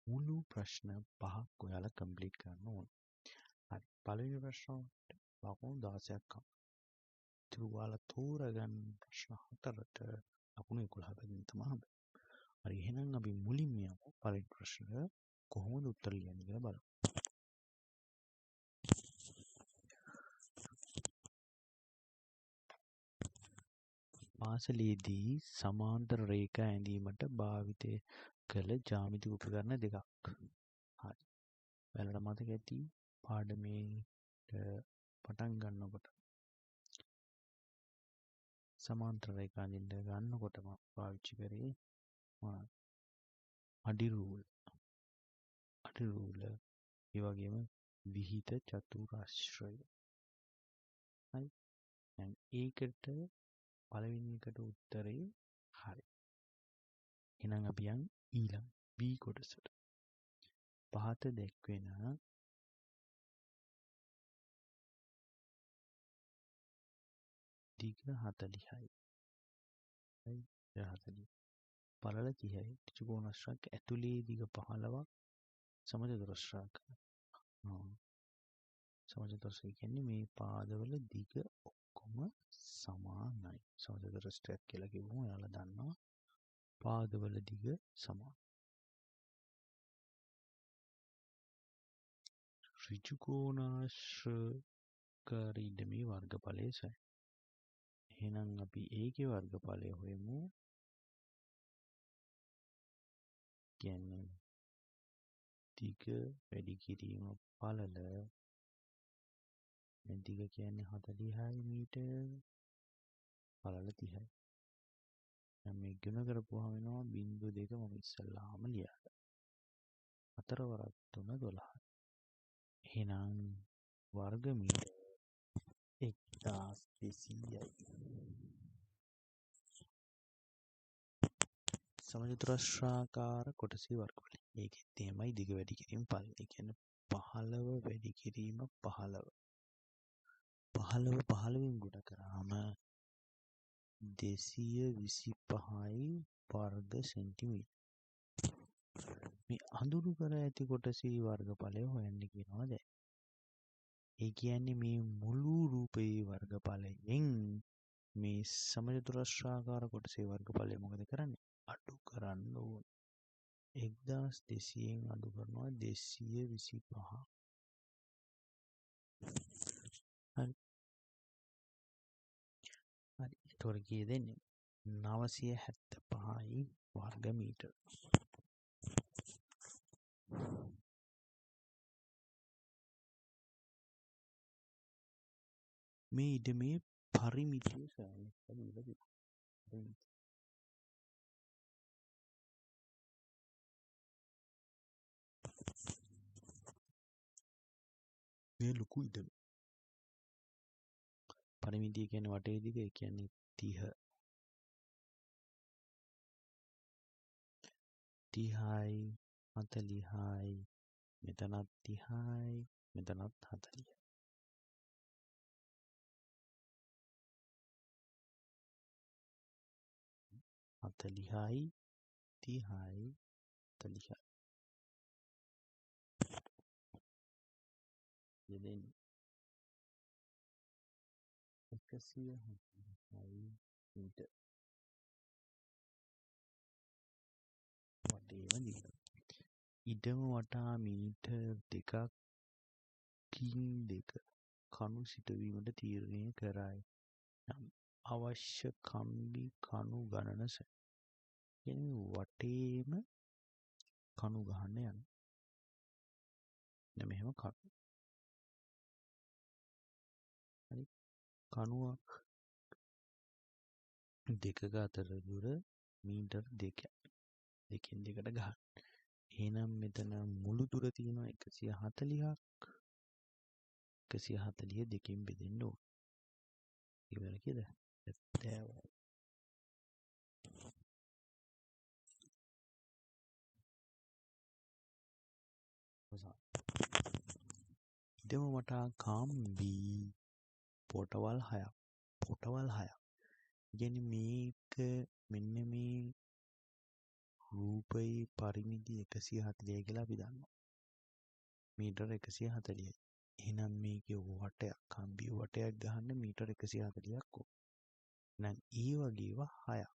මුළු ප්‍රශ්න 5ක් ඔයාලා කම්ප්ලීට් කරන්න ඕනේ. හරි. පළවෙනි ප්‍රශ්න ලකුණු 16ක් ආවා. ඒක ඔයාලා තෝරගන්න ප්‍රශ්න 4ට ලකුණු 11 බැගින් තමයි හම්බෙන්නේ. හරි. එහෙනම් අපි මුලින්ම යමු පළවෙනි ප්‍රශ්නට කොහොමද උත්තර ලියන්නේ කියලා බලමු. පාසලේදී සමාන්තර රේඛා ඇඳීමට භාවිත කළ ජ්‍යාමිතික උපකරණ දෙකක්. හරි. ඔයාලට මතක ඇති පාඩමේට පටන් ගන්නකොට සමාන්තර රේඛා අඳින්න ගන්නකොටම පාවිච්චි කරේ මොනවද? අඩි රූල. ඒ වගේම විහිත චතුරස්‍රය. හරි. දැන් ඒකට පළවෙනි එකට උත්තරේ හරි. එහෙනම් අපි යන් ඊළඟ B කොටසට. පහත දැක්වෙන දිග 40යි. හරි. 40. පළල 30යි. ත්‍රිකෝණාශ්‍රයක් ඇතුලේ දිග 15ක් සමචතුරස්‍රයක්. සමචතුරස්‍රය කියන්නේ මේ පාදවල දිග ඔක්කොම සමානයි. සමචතුරස්‍රයක් කියලා කිව්වම ඔයාලා දන්නවා පාදවල දිග සමාන. ඍජුකෝණාශ්‍රකාර ඉඩමේ වර්ගඵලය සයි. එහෙනම් අපි ඒකේ වර්ගඵලය හොයමු. කියන්නේ දිග වැඩි කිරීම පළල දිග කියන්නේ 40යි මීටර පළල 30යි. දැන් මේ ගුණ කරපුවාම වෙනවා 0.2 මම ඉස්සල්ලාම ලියලා. 4 වරක් 3 12යි. එහෙනම් වර්ග මීටර 1200යි. සමචතුරස්‍රාකාර කොටසේ වර්ගඵලය. ඒකෙත් එහෙමයි දිග වැඩි කිරීම පළල. ඒ කියන්නේ 15 වැඩි කිරීම 15. 15න් ගුණ කරාම 225යි වර්ග සෙන්ටිමීටර්. මේ අඳුරු කර ඇති කොටසේ වර්ගඵලය හොයන්න කියනවා දැන්. ඒ කියන්නේ මේ මුළු රූපයේ වර්ගඵලයෙන් මේ සමචතුරස්‍රාකාර කොටසේ වර්ගඵලය මොකද කරන්නේ? අඩු කරන්න ඕන. 1200න් අඩු කරනවා 225. හරි. හරි. ඒතකොට කීයද දෙන්නේ? 975යි වර්ග මීටර. මේ ඉඩමේ පරිමිතිය සෑහෙන මේ ලොකු ඉඩම. පරිමිතිය කියන්නේ වටේ දිග. ඒ කියන්නේ 30. 30යි 40යි මෙතනත් 30යි මෙතනත් 40යි. 40යි 30යි 40යි. යෙදෙන්නේ 140යි මීටර් වටේම දිග. ඉඩම වටා මීටර් 2.2 කණු සිටුවීමට තීරණය කරයි. නම් අවශ්‍ය කම්බි කණු ගණන වටේම කණු ගහන්න යන මෙහෙම කණු කණුවක් දෙකක අතර දුර මීටර් 2කින් දෙකට ගහන්න. එහෙනම් මෙතන මුළු දුර තියෙනවා 140ක්. 140 දෙකෙන් බෙදෙන්න ඕන. ඉවර කියද? 70. ඉඩම වටා කම්බි පොටවල් 6ක්. පොටවල් 6ක්. කියන්නේ මේක මෙන්න මේ රූපයේ පරිමිති 140 කියලා අපි දන්නවා. මීටර 140යි. එහෙනම් මේකේ වටයක් කම්බි වටයක් ගහන්න මීටර 140ක් ඕන. එහෙනම් ඒ වගේ ඒවා 6ක්.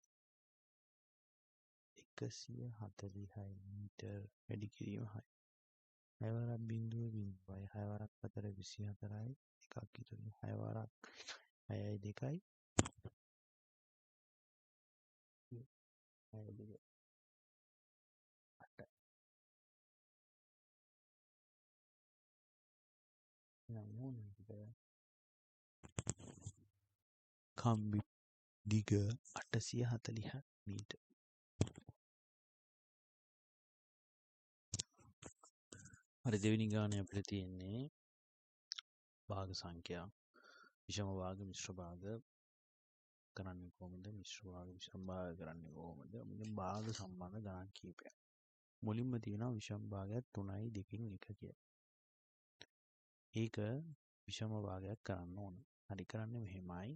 140යි මීටර වැඩි කිරීම 6. 6 වරක් 0.0යි 6 වරක් 4 24යි එකක් ඉතුරු 6 වරක් 6යි 2යි 6යි 2 8. කම්බි දිග 840 මීටර්. හරි දෙවෙනි ගානේ අපිට තියෙන්නේ භාග සංඛ්‍යා විෂම භාග මිශ්‍ර භාග කරන්නේ කොහොමද? මිශ්‍ර භාග විෂම භාග කරන්නේ කොහොමද? මෙන්න භාග සම්බන්ධ ගණන් කීපයක්. මුලින්ම තියෙනවා විෂම භාගයක් 3යි 2කින් 1 කියලා. ඒක විෂම භාගයක් කරන්න ඕන. හරි කරන්නේ මෙහෙමයි.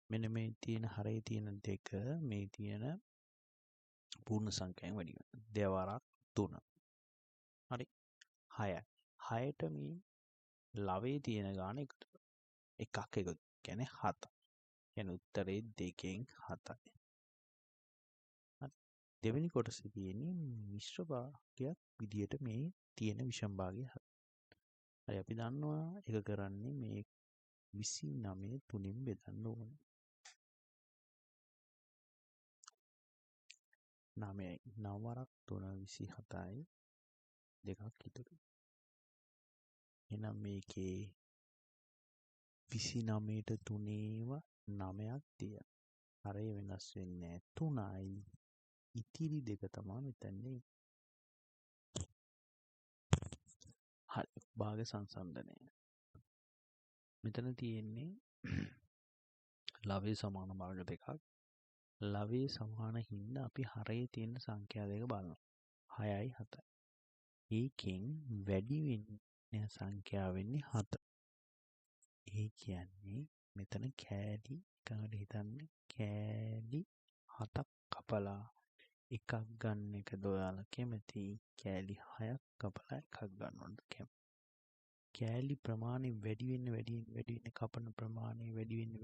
මෙන්න මේ තියෙන හරේ තියෙන 2 මේ තියෙන පූර්ණ සංඛ්‍යාවෙන් වැඩි කරනවා. දෙවරක් 3. හරි. 6යි. 6ට මේ ලවේ තියෙන ගාන එකතු කරනවා. එකක් එකතු. කියන්නේ 7. කියන්නේ උත්තරේ 2කින් 7යි. හරි. දෙවෙනි කොටසේ තියෙන්නේ මිශ්‍ර භාගයක් විදියට මේ තියෙන විෂම භාගය. හරි අපි දන්නවා එක කරන්නේ මේ 29 3න් බෙදන්න ඕනේ. 9යි 9 වරක් 3 27යි දෙකක් ඉතුරු. එහෙනම් මේකේ 29ට 3ේව 9ක් තියෙනවා. හරය වෙනස් වෙන්නේ 3යි. ඉතිරි දෙක තමයි මෙතනදී. හරි භාග සංසන්දනය. මෙතන තියෙන්නේ ලවයේ සමාන භාග දෙකක්. ලවයේ සමාන හින්දා අපි හරයේ තියෙන සංඛ්‍යා දෙක බලනවා. 6යි 7යි. ඒකෙන් වැඩි වෙන සංඛ්‍යාව වෙන්නේ 7. ඒ කියන්නේ මෙතන කෑලි එකකට හිතන්නේ කෑලි 7ක් කපලා එකක් ගන්න එකද ඔයාලා කැමති? කෑලි 6ක් කපලා එකක් ගන්නවද කැමති? කෑලි ප්‍රමාණය වැඩි වෙන්න කපන ප්‍රමාණය වැඩි වෙන්න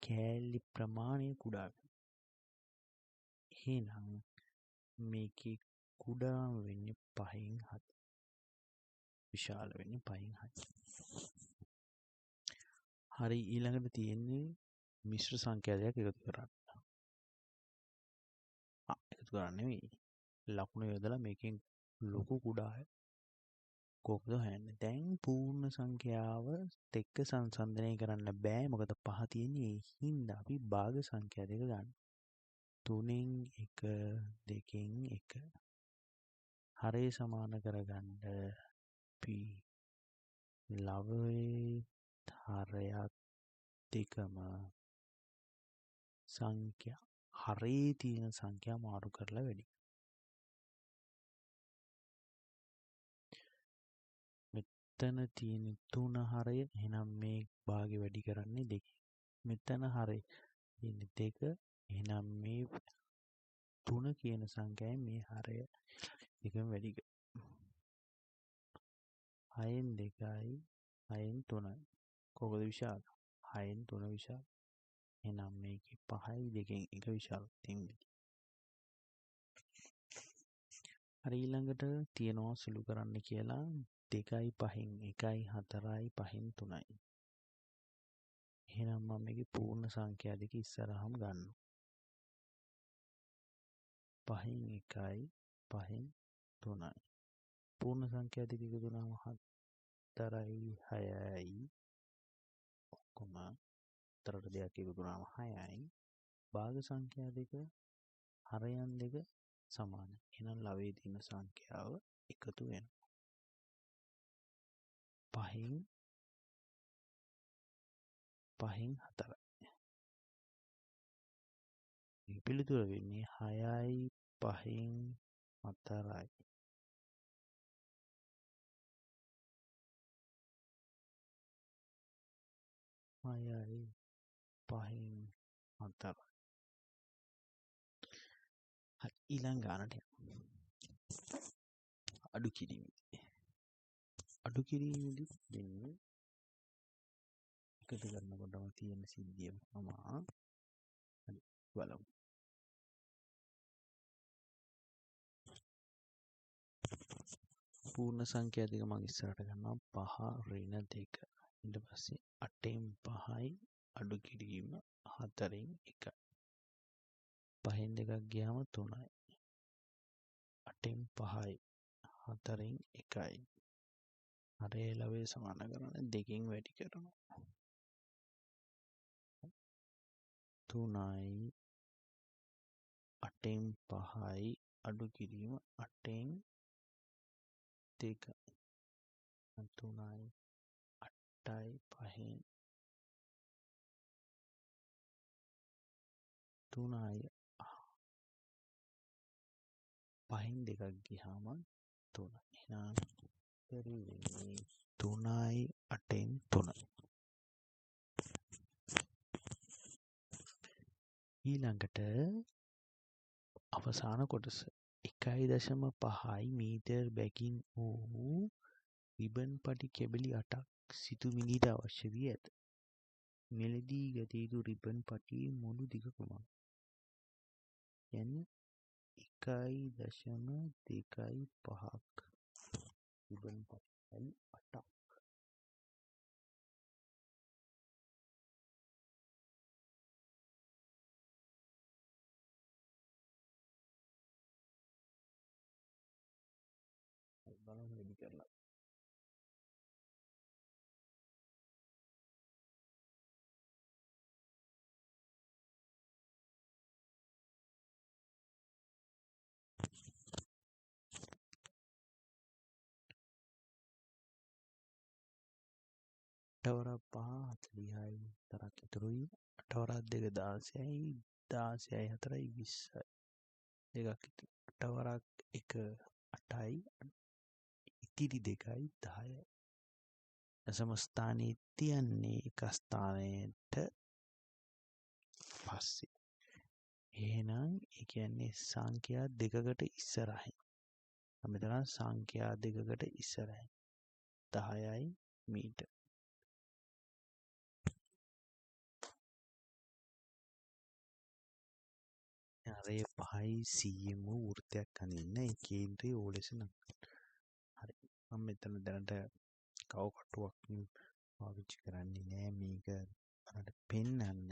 කෑලි ප්‍රමාණය කුඩා වෙනවා. එහෙනම් මේකේ කුඩාම වෙන්නේ 5න් 7. විශාල වෙන්නේ 5න් 7. හරි ඊළඟට තියෙන්නේ මිශ්‍ර සංඛ්‍යා දෙකක් එකතු කරන්න. එකතු කරන්න නෙවෙයි. ලකුණු යොදලා මේකෙන් ලොකු කුඩා කොහොමද හොයන්නේ? දැන් පූර්ණ සංඛ්‍යාව එක්ක සංසන්දනය කරන්න බෑ. මොකද 5 තියෙන්නේ. ඒ හින්දා අපි භාග සංඛ්‍යා දෙක ගන්න. 3න් 1 2කින් 1. හරේ සමාන කරගන්න අපි ලවයේ හරයක් දෙකම සංඛ්‍යා හරේ තියෙන සංඛ්‍යා මාරු කරලා වැඩි. මෙතන තියෙන 3 හරය එහෙනම් මේ භාගෙ වැඩි කරන්නේ 2. මෙතන හරය තියෙන 2 එහෙනම් මේ 3 කියන සංඛ්‍යාවෙන් මේ හරය එකම වැඩි. 6න් 2යි 6න් 3යි. කොහොමද විශාල? 6න් 3 විශාල. එහෙනම් මේකේ 5යි 2කින් 1 විශාල තියෙන්නේ. හරි ඊළඟට තියනවා සුළු කරන්න කියලා 2යි 5න් 1යි 4යි 5න් 3යි. එහෙනම් මම මේකේ පූර්ණ සංඛ්‍යා දෙක ඉස්සරහම ගන්නවා. 5න් 1යි 5න් 3යි. පූර්ණ සංඛ්‍යා දෙක එකතු වුණාම 4යි 6යි ඔක්කොම 4ට දෙයක් එකතු වුණාම 6යි. භාග සංඛ්‍යා දෙක හරයන් දෙක සමානයි. එහෙනම් ලවයේ තියෙන සංඛ්‍යාව එකතු වෙනවා. 5න් 4යි. මේ පිළිතුර වෙන්නේ 6යි 5න් 4යි. 6යි 5න් 4යි. හරි ඊළඟ ගානට යමු. අඩු කිරීමේදී. අඩු කිරීමේදී වෙන්නේ එකතු කරනකොටම තියෙන සිද්ධියම තමයි. හරි බලමු. පූර්ණ සංඛ්‍යා දෙක මම ඉස්සරහට ගන්නවා 5 ඍණ 2. ඊට පස්සේ 8න් 5යි අඩු කිරීම 4න් 1යි. 5න් 2ක් ගියාම 3යි. 8න් 5යි 4න් 1යි. හරේ ලවයේ සමාන කරන්නේ 2කින් වැඩි කරනවා. 3යි 8න් 5යි අඩු කිරීම 8න් 2යි. 3යි 8යි 5න් 3යි 5න් 2ක් ගියාම 3යි. එහෙනම් පරිවෙන්නේ 3යි 8න් 3යි. ඊළඟට අවසාන කොටස 1.5 මීටර් බැගින් වූ රිබන් පටි කැබලි 8ක් සිතුමිණිට අවශ්‍ය වී ඇත. මෙලදී ගත යුතු රිබන් පටියේ මුළු දිග කුමක්ද? කියන්නේ 1.25ක් රිබන් පටි 8ක්. බලන්න වැඩි කරලා. අටවරක් 5 40යි තරක් ඉතුරුයි. අටවරක් 2 16යි 16යි 4යි 20යි. දෙකක් ඉතුරු. අටවරක් 1 8යි ඉතිරි දෙකයි 10යි. දශම ස්ථානයේ තියන්නේ එක ස්ථානයට පස්සේ. එහෙනම් ඒ කියන්නේ සංඛ්‍යා දෙකකට ඉස්සරහින්. මෙතන සංඛ්‍යා දෙකකට ඉස්සරහින් 10යි මීටර්. හරේ 5යි 100ම වෘත්තයක් අඳින්න ඒ කේන්ද්‍රය O ලෙස නම්. හරි. මම මෙතන දැනට කව කටුවක් පාවිච්චි කරන්නේ නෑ මේක අරට පෙන්වන්න.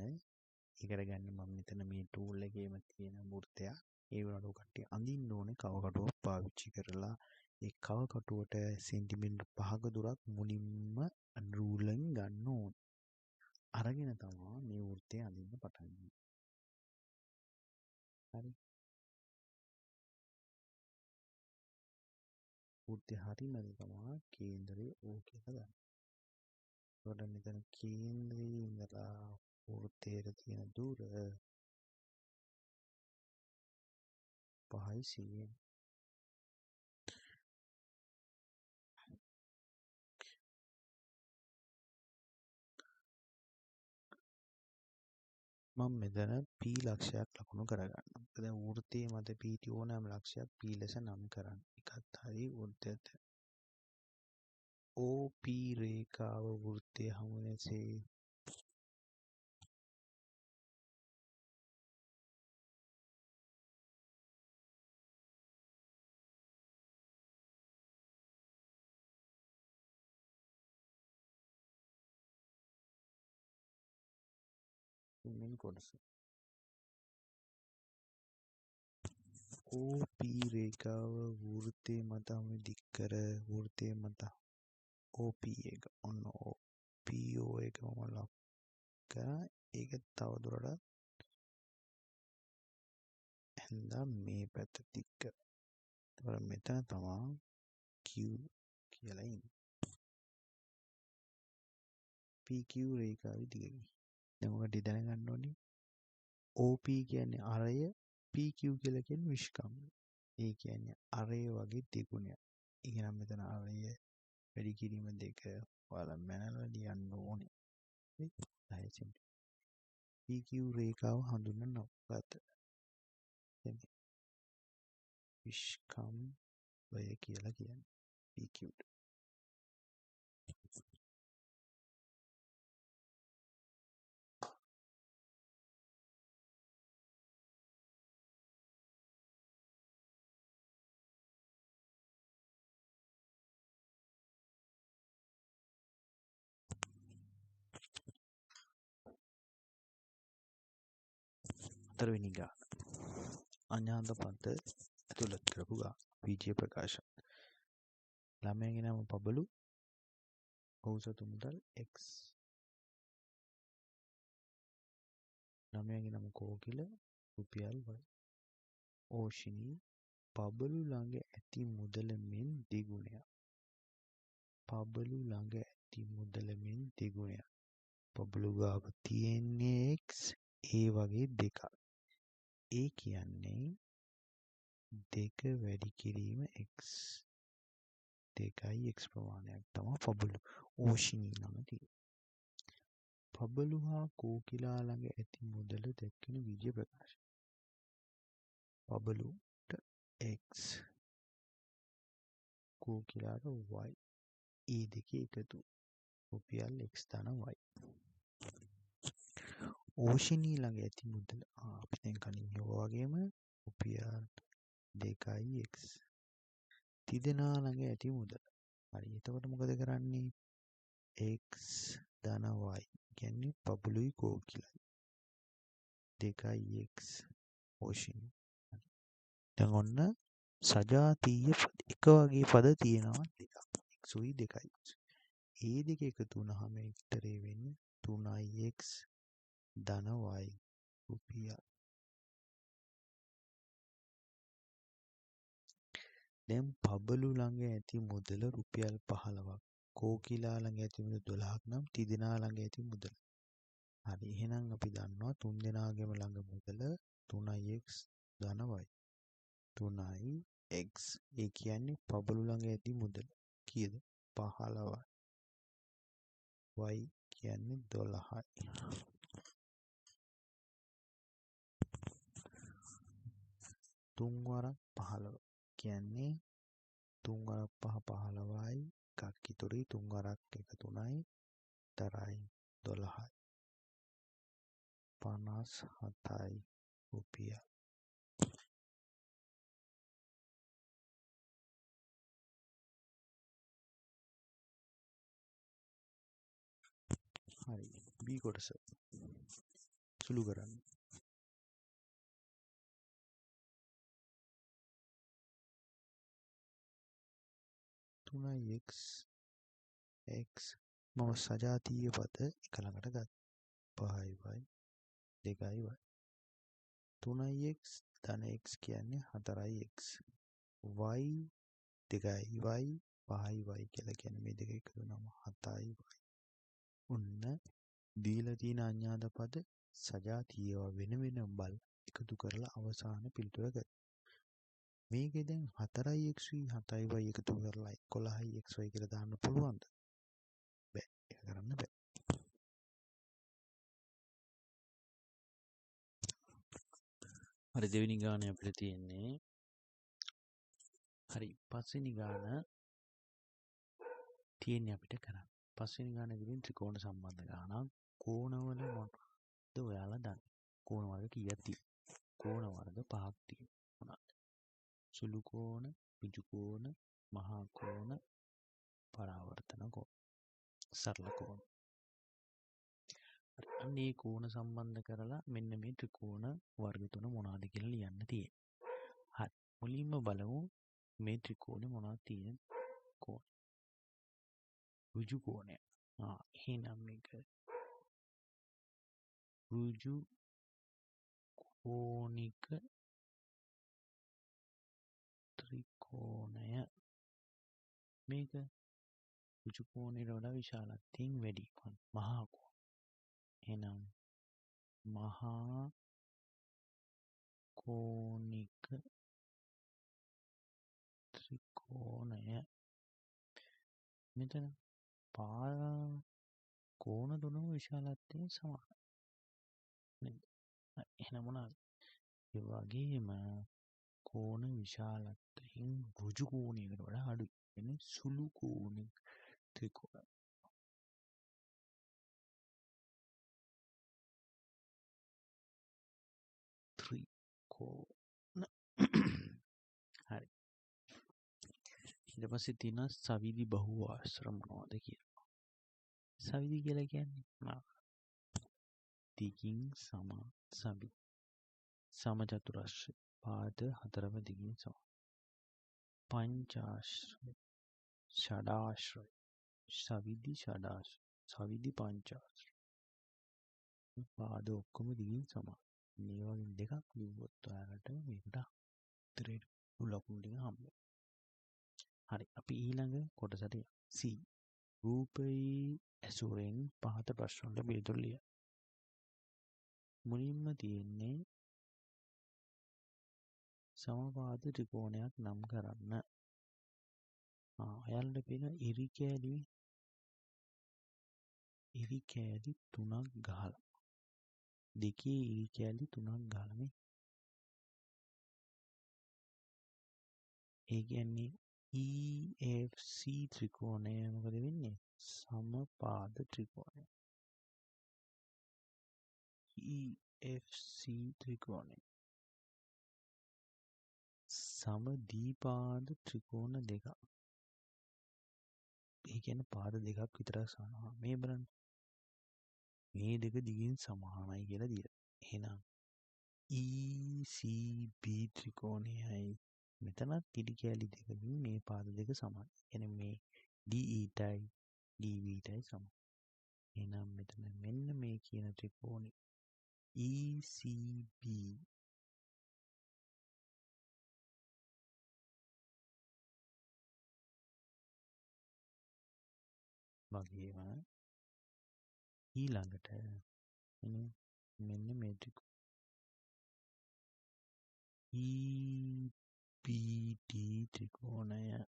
ඒකට ගන්න මම මෙතන මේ ටූල් එකේම තියෙන වෘත්තයක්. ඒ වුණාට කට්ටිය අඳින්න ඕනේ කව කටුවක් පාවිච්චි කරලා. ඒ කව කටුවට සෙන්ටිමීටර් 5ක දුරක් මුලින්ම රූලෙන් ගන්න ඕනේ. අරගෙන තමයි මේ වෘත්තය අඳින්න පටන් ගන්න. හරි. වෘත්තය හරියනද තමයි කේන්දරය O කියලා ගන්න. ඒකට මෙතන කේන්ද්‍රයේ ඉඳලා වෘත්තයට තියෙන දුර 5යි 100යි. මම මෙතන P ලක්ෂයක් ලකුණු කරගන්නවා. දැන් වෘත්තයේ මත පිහිටි ඕනෑම ලක්ෂයක් P ලෙස නම් කරන්න. එකත් හරි වෘත්තයත් OP රේඛාව වෘත්තය හමුවසේ තුන්වෙනි කොටස. OP රේඛාව වෘත්තය මත හමු දික් කර වෘත්තය මත OP එක ඔන්න PO එක මම ලක් කරා. ඒක තවදුරටත් ඇඳා මේ පැත්ත දික් කරා. එතකොට මෙතන තමයි Q කියලා ඉන්නේ. PQ රේඛාවේ දිග. දැන් ඔකට දැනගන්න ඕනේ OP කියන්නේ අරය, PQ කියලා කියන්නේ විශ්කම්භය. ඒ කියන්නේ අරය වගේ දෙගුණයක්. එහෙනම් මෙතන අරය වැඩි කිරීම 2 ඔයාලා මැනලා ලියන්න ඕනේ. හරි. PQ රේඛාව හඳුන්වන නවකත. විශ්කම්භය කියලා කියන්නේ PQ. හතරවෙනි ගාන. අඥාත පද ඇතුළත් කරපු ගාන. විජය ප්‍රකාශ. ළමයාගේ නම පබලු. ඔහු සතු මුදල් X. ළමයාගේ නම කෝකිල රුපියල් Y. ඕෂිනී පබලු ළඟ ඇති මුදල මෙන් දෙගුණයක්. පබලු ළඟ ඇති මුදල මෙන් දෙගුණයක්. පබලු ගාව තියෙන්නේ X ඒ වගේ දෙකක්. ඒ කියන්නේ 2 වැඩි කිරීම X. 2යි X ප්‍රමාණයක් තමයි පබලු ඕෂිනී ළඟ තියෙන්නේ. පබලු හා කෝකිලා ළඟ ඇති මුදල දැක්වෙන විජය ප්‍රකාශය. පබලුට X කෝකිලාට Y. ඒ දෙකේ එකතු රුපියල් X ධන Y. ඕෂිනී ළඟ ඇති මුදල අපි දැන් කලින් කිව්වා වගේම රුපියල් 2යි X. තිදෙනා ළඟ ඇති මුදල. හරි. එතකොට මොකද කරන්නේ? X ධන Y කියන්නේ පබලුයි කෝකිලයි. 2යි X ඕෂිනී. දැන් ඔන්න සජාතීය එක වගේ පද තියෙනවා දෙකක්. X උයි 2යි. ඒ දෙක එකතු වුණාම එක්තරේ වෙන්නේ 3ix ධන y රුපියල්. දැන් පබලු ළඟ ඇති මුදල රුපියල් 15ක්. කෝකිලා ළඟ ඇති මුදල 12ක් නම් තිදෙනා ළඟ ඇති මුදල. හරි. එහෙනම් අපි දන්නවා තුන් දෙනාගේම ළඟ මුදල 3ix ධන y. 3ix ඒ කියන්නේ පබලු ළඟ ඇති මුදල කීයද? 15යි. y කියන්නේ 12යි. 3 වරක් 15 කියන්නේ 3 වරක් 5 15යි. එකක් ඉතුරුයි 3 වරක් 1 3යි. තරයි 12යි. 57යි රුපියල්. හරි. B කොටස සුළු කරන්න. x x මම සජාතීය පද එක ළඟට ගත්තා. 5y 2y 3x ධන x කියන්නේ 4x y 2y 5y කියලා කියන්නේ මේ දෙක එකතු වුණාම 7y. ඔන්න දීලා තියෙන අඥාත පද සජාතීයව වෙන වෙන බල එකතු කරලා අවසාන පිළිතුර ගන්න. මේකේ දැන් 4x 7y එකතු කරලා 11xy කියලා දාන්න පුළුවන්ද? බෑ. ඒක කරන්න බෑ. හරි. දෙවෙනි ගානේ අපිට තියෙන්නේ හරි. පස්වෙනි ගාන තියෙන්නේ අපිට කරන්න. පස්වෙනි ගාන විදිහින් ත්‍රිකෝණ සම්බන්ධ ගානක් කෝණවල මොනවද ඔයාලා දන්නේ? කෝණ වර්ග කීයක් තියෙනවා? කෝණ වර්ග 5ක් තියෙනවා. සුළු කෝණ, ඍජු කෝණ, මහා කෝණ, පරාවර්තන කෝණ, සරල කෝණ. අන්නේ කෝණ සම්බන්ධ කරලා මෙන්න මේ ත්‍රිකෝණ වර්ග තුන මොනවද කියලා ලියන්න තියෙන්නේ. හරි. මුලින්ම බලමු මේ ත්‍රිකෝණේ මොනවද තියෙන කෝණ. ඍජු කෝණය. එහෙනම් මේක ඍජු කෝණික ත්‍රිකෝණය. මේක ඍජු කෝණයට වඩා විශාලත්වයෙන් වැඩි. මහා කෝණ. එහෙනම් මහා කෝණික ත්‍රිකෝණය. මෙතන කෝණ තුනම විශාලත්වයෙන් සමානයි. නේද? එහෙනම් මොනවාද? ඒ වගේම කෝණ විශාලත්වයෙන් ඍජු කෝණයකට වඩා අඩුයි. එන්නේ සුළු කෝණික ත්‍රිකෝණ. හරි. ඊට පස්සේ තියෙනවා සවිදි බහුආශ්‍ර මොනවද කියලා. සවිදි කියලා කියන්නේ දිගින් සම සවි සමචතුරස්‍රය පාද හතරම දිගින් සම. පංචාශ්‍රය ෂඩාශ්‍රය සවිදි ෂඩාශ්‍රය සවිදි පංචාශ්‍රය පාද ඔක්කොම දිගින් සමානයි. මේ වගේ දෙකක් ලිව්වොත් ඔයාලට මේකට උත්තරේ ලකුණු ටික හම්බ වෙනවා. හරි. අපි ඊළඟ කොටසට යමු. C. රූපී ඇසුරෙන් පහත ප්‍රශ්න වලට පිළිතුරු ලියන්න. මුලින්ම තියෙන්නේ සමපාද ත්‍රිකෝණයක් නම් කරන්න. ඔයාලට පේන ඉරි කෑලි තුනක් ගහලා. දෙකේ ඉරි කෑලි තුනක් ගහලා මේ. ඒ කියන්නේ EFC ත්‍රිකෝණය මොකද වෙන්නේ? සමපාද ත්‍රිකෝණය. EFC ත්‍රිකෝණය. සමදීපාද ත්‍රිකෝණ දෙකක්. ඒ කියන්නේ පාද දෙකක් විතරක් සමාන. මේ බලන්න. මේ දෙක දිගින් සමානයි කියලා දීලා. එහෙනම් ECB ත්‍රිකෝණයයි මෙතනත් ඉරි කෑලි දෙකකින් මේ පාද දෙක සමානයි. කියන්නේ මේ DEටයි DBටයි සමානයි. එහෙනම් මෙතන මෙන්න මේ කියන ත්‍රිකෝණي ECB වගේම ඊළඟට මෙන්න මේ EBD ත්‍රිකෝණය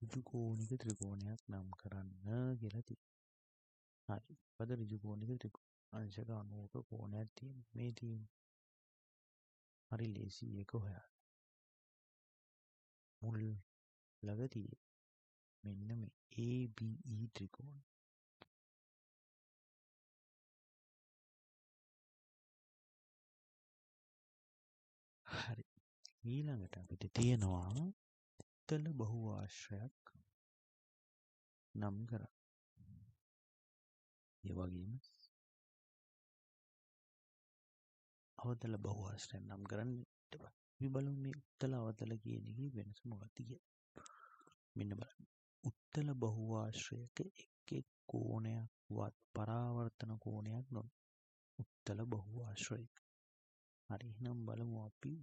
ඍජු කෝණික ත්‍රිකෝණයක් නම් කරන්න කියලා තියෙනවා. හරි. පද ඍජු කෝණික ත්‍රිකෝණ අංශක 90ක කෝණයක් තියෙනවා. මේ තියෙන්නේ. හරි ලේසි එක හොයන්න. මුල් ළඟ තියෙන්නේ. මෙන්න මේ ABE ත්‍රිකෝණ. හරි. ඊළඟට අපිට තියෙනවා උත්තල බහුආශ්‍රයක් නම් කරන්න. ඒ වගේම අවතල බහුආශ්‍රයක් නම් කරන්න. අපි බලමු මේ උත්තල අවතල කියන එකේ වෙනස මොකක්ද කියලා. මෙන්න බලන්න. උත්තල බහුආශ්‍රයක එක් කෝණයක් වත් පරාවර්තන කෝණයක් නොව උත්තල බහුආශ්‍රයක. හරි. එහෙනම් බලමු අපි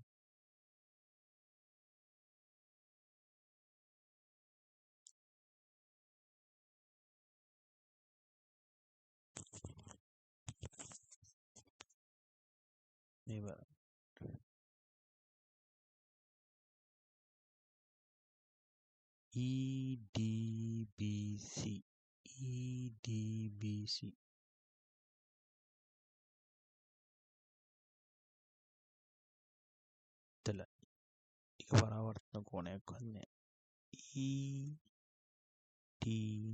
මේ බලන්න. EDBC DBC. තල එක පරාවර්තන කෝණයක් වන්නේ EDBC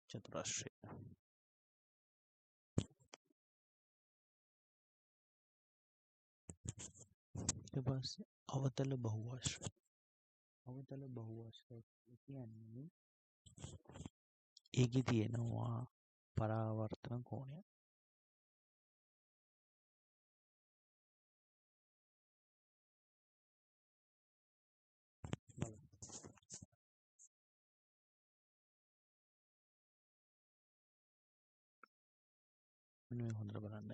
චතුරස්‍රය. ඊට පස්සේ අවතල බහුවශ්‍රය. අවතල බහුවශ්‍රය කියන්නේ ඒකේ තියෙනවා පරාවර්තන කෝණයක්. මෙන්න මේ හොඳට බලන්න.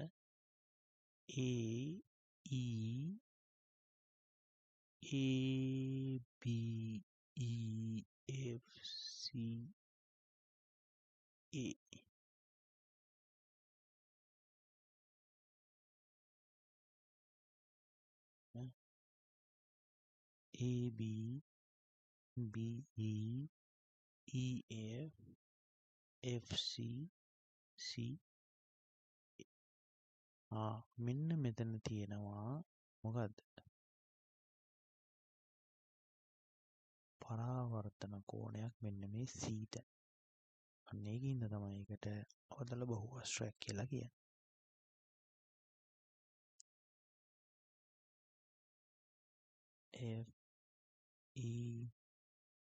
මෙන්න මෙතන තියෙනවා මොකද්ද? පරාවර්තන කෝණයක් මෙන්න මේ සීට. අන්න ඒකින්ද තමයි ඒකට අවතල බහුවශ්‍රයක් කියලා කියන්නේ.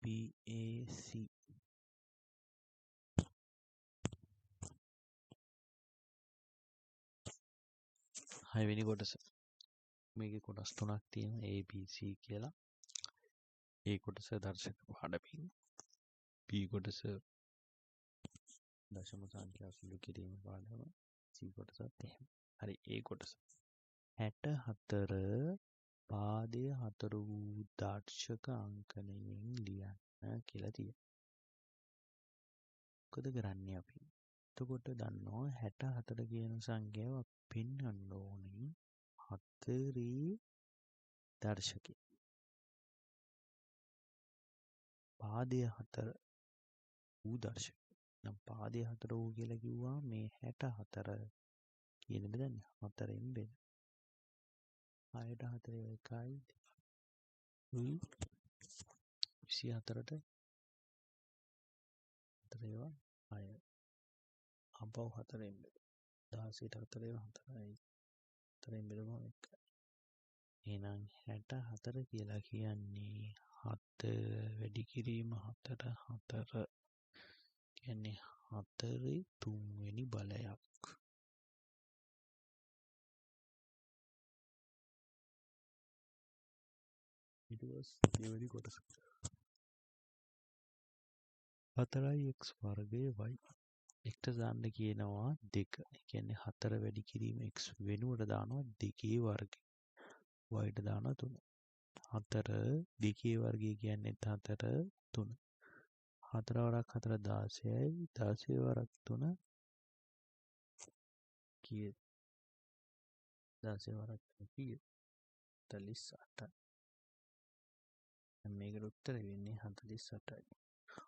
FEBAC. හයවෙනි කොටස. මේකේ කොටස් තුනක් තියෙනවා ABC කියලා. A කොටස දර්ශක පාඩමින්, B කොටස දශම සංඛ්‍යා සුළු කිරීම පාඩම, C කොටසත් එහෙම. හරි. A කොටස 64 පාදය 4 වූ දර්ශක අංකණයෙන් ලියන්න කියලා තියෙනවා. මොකද කරන්නේ අපි? එතකොට දන්නවා 64 කියන සංඛ්‍යාව පෙන්වන්න ඕනේ 4 දර්ශකය. පාදය 4 වූ දර්ශක. නම් පාදය 4 වූ කියලා කිව්වා මේ 64 කියන බෙදන්නේ 4ෙන් බෙද. 6ට 4 1යි 2යි 24ට 4 ඒවා 6. අපව 4ෙන් බෙද. 16ට 4 ඒවා 4යි. 4ෙන් බෙදුවම 1යි. එහෙනම් 64 කියලා කියන්නේ 7 වැඩි කිරීම 4 4 කියන්නේ 4 3 බලයක්. ඊට පස්සේ දෙවෙනි කොටස 4x වර්ගය y. එක්ට දාන්න කියනවා 2. ඒ කියන්නේ 4 වැඩි කිරීම x වෙනුවට දානවා 2 වර්ගය. y ට දානවා 3. 4 2 වර්ගය කියන්නේ 4 3. 4 වරක් 4 16යි 16 වරක් 3 කීයද? 16 වරක් 3 කීයද? 48යි. මේකට උත්තරය වෙන්නේ 48යි.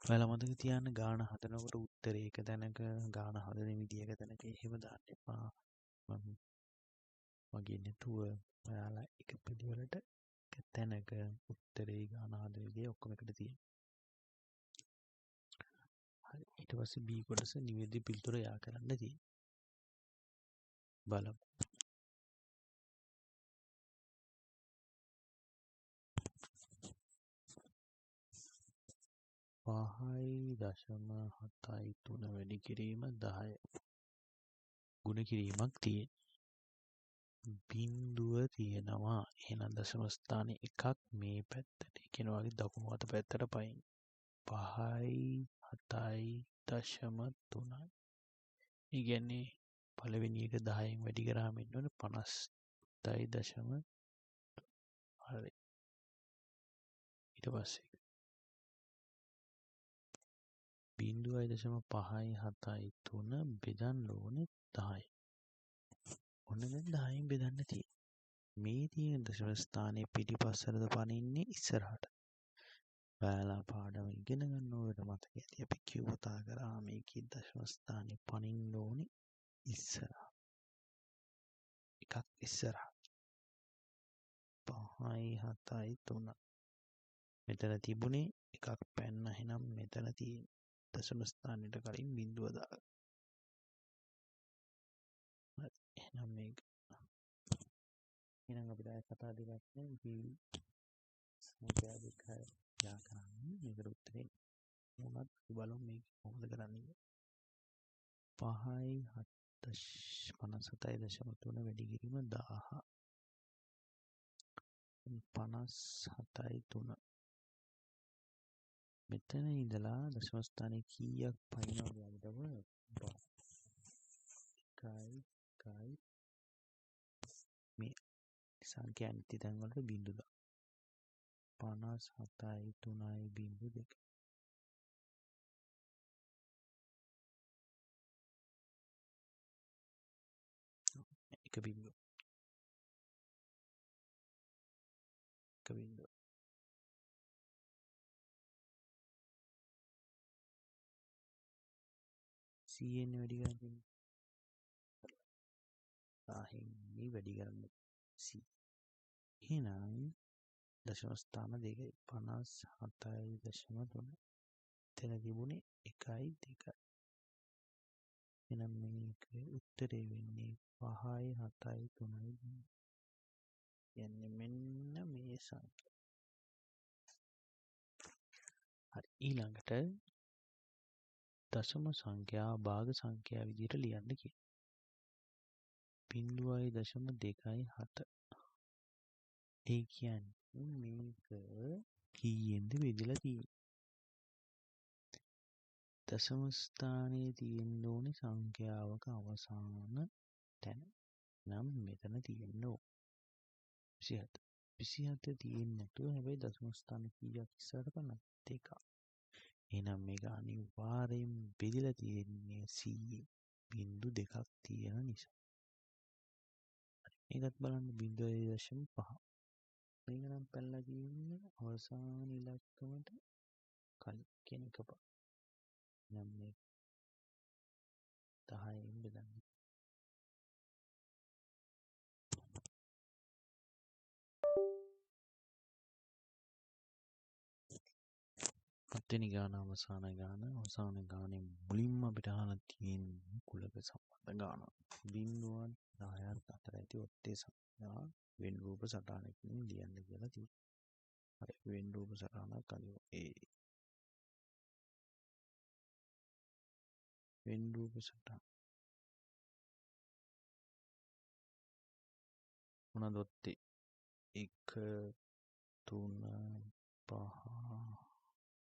ඔයාලා මතක තියාගන්න ගාන හදනකොට උත්තරේ එක තැනක ගාන හදන විදිය එක තැනක එහෙම දාන්න එපා. මගේ නැතුව ඔයාලා එක පිළිවෙලට එක තැනක උත්තරේ ගාන හදන විදිය ඔක්කොම එකට තියෙනවා. හරි. ඊට පස්සේ B කොටස නිවැරදි පිළිතුර යා කරන්න තියෙනවා. බලමු. පහයි දශම 7යි 3 වැඩි කිරීම 10. ගුණ කිරීමක් තියෙන. බිඳුව තියෙනවා. එහෙනම් දශම ස්ථානේ එකක් මේ පැත්තට. ඒ කියන්නේ වගේ දකුණු අත පැත්තට පයින්. 5යි 7යි දශම 3යි. ඒ කියන්නේ පළවෙනි එක 10න් වැඩි කරාම ඉන්න ඕනේ 57යි දශම. හරි. ඊට පස්සේ 0.5යි 7යි 3 බෙදන්න ඕනේ 10යි. ඔන්න දැන් 10න් බෙදන්න තියෙන්නේ. මේ තියෙන දශම ස්ථානයේ පිටිපස්සටද පනින්නේ ඉස්සරහට. ඔයාලා පාඩම ඉගෙන ගන්නකොට මතක ඇති අපි කතා කරා මේකේ දශම ස්ථානේ පනින්න ඕනේ ඉස්සරහ. එකක් ඉස්සරහ. 5යි 7යි 3. මෙතන තිබුණේ එකක් පැන්න එහෙනම් මෙතන තියෙන දශම ස්ථානෙට කලින් බිඳුව දාගන්න. හරි. එහෙනම් මේක එහෙනම් අපිට කතා දෙකක් නේ සංඛ්‍යා දෙක යා කරන්නේ මේකට උත්තරේ මොනවද බලමු මේක කොහොමද කරන්නේ 5යි 57.3 වැඩි කිරීම 1000 57යි 3 මෙතන ඉඳලා දශම ස්ථානයේ කීයක් පයින්නවද අපිටම එකයි මේ සංඛ්‍යා නැති තැන් වලට බිංදු දාන්න 57යි 3යි බිංදු 2 එක බිංදු CN වැඩි කරන්න 1000 මේ වැඩි කරන්න C එහෙනම් දශම ස්ථාන දෙකයි 57.3 එතන තිබුණේ 1යි 2යි එහෙනම් මේක උත්තරේ වෙන්නේ 5යි 7යි 3යි යන්නේ මෙන්න මේ සංඛ්‍යා හරි ඊළඟට දශම සංඛ්‍යා භාග සංඛ්‍යා විදිහට ලියන්න කියනවා 0.27 ඒ කියන්නේ මේක කීයෙන්ද බෙදලා තියෙන්නේ දශම ස්ථානයේ තියෙන්න ඕනේ සංඛ්‍යාවක අවසාන තැන නම් මෙතන තියෙන්න ඕන 27 තියෙන්නේ නැතුව හැබැයි දශම ස්ථාන කීයක් ඉස්සරහට කරනවද දෙකක් එහෙනම් මේක අනිවාර්යෙන් බෙදලා තියෙන්නේ 100 බිංදු දෙකක් තියෙන නිසා මේකත් බලන්න 0.5 මේක නම් පැනලා තියෙන්නේ අවසාන ඉලක්කමට කලින් කියන එක පාන නම් මේ 10න් බෙදන්න හත්වෙනි ගාන අවසාන ගානේ මුලින්ම අපිට අහලා තියෙන්නේ කුලක සම්බන්ධ ගාන බිංදුවත් 10ත් අතර ඇති ඔත්තේ සංඛ්‍යා වෙන් රූප සටහනකින් ලියන්න කියලා තියෙනවා හරි වෙන් රූප සටහනක් අනිවා වෙන් රූප සටහන මොනවද ඔත්තේ 1 3 5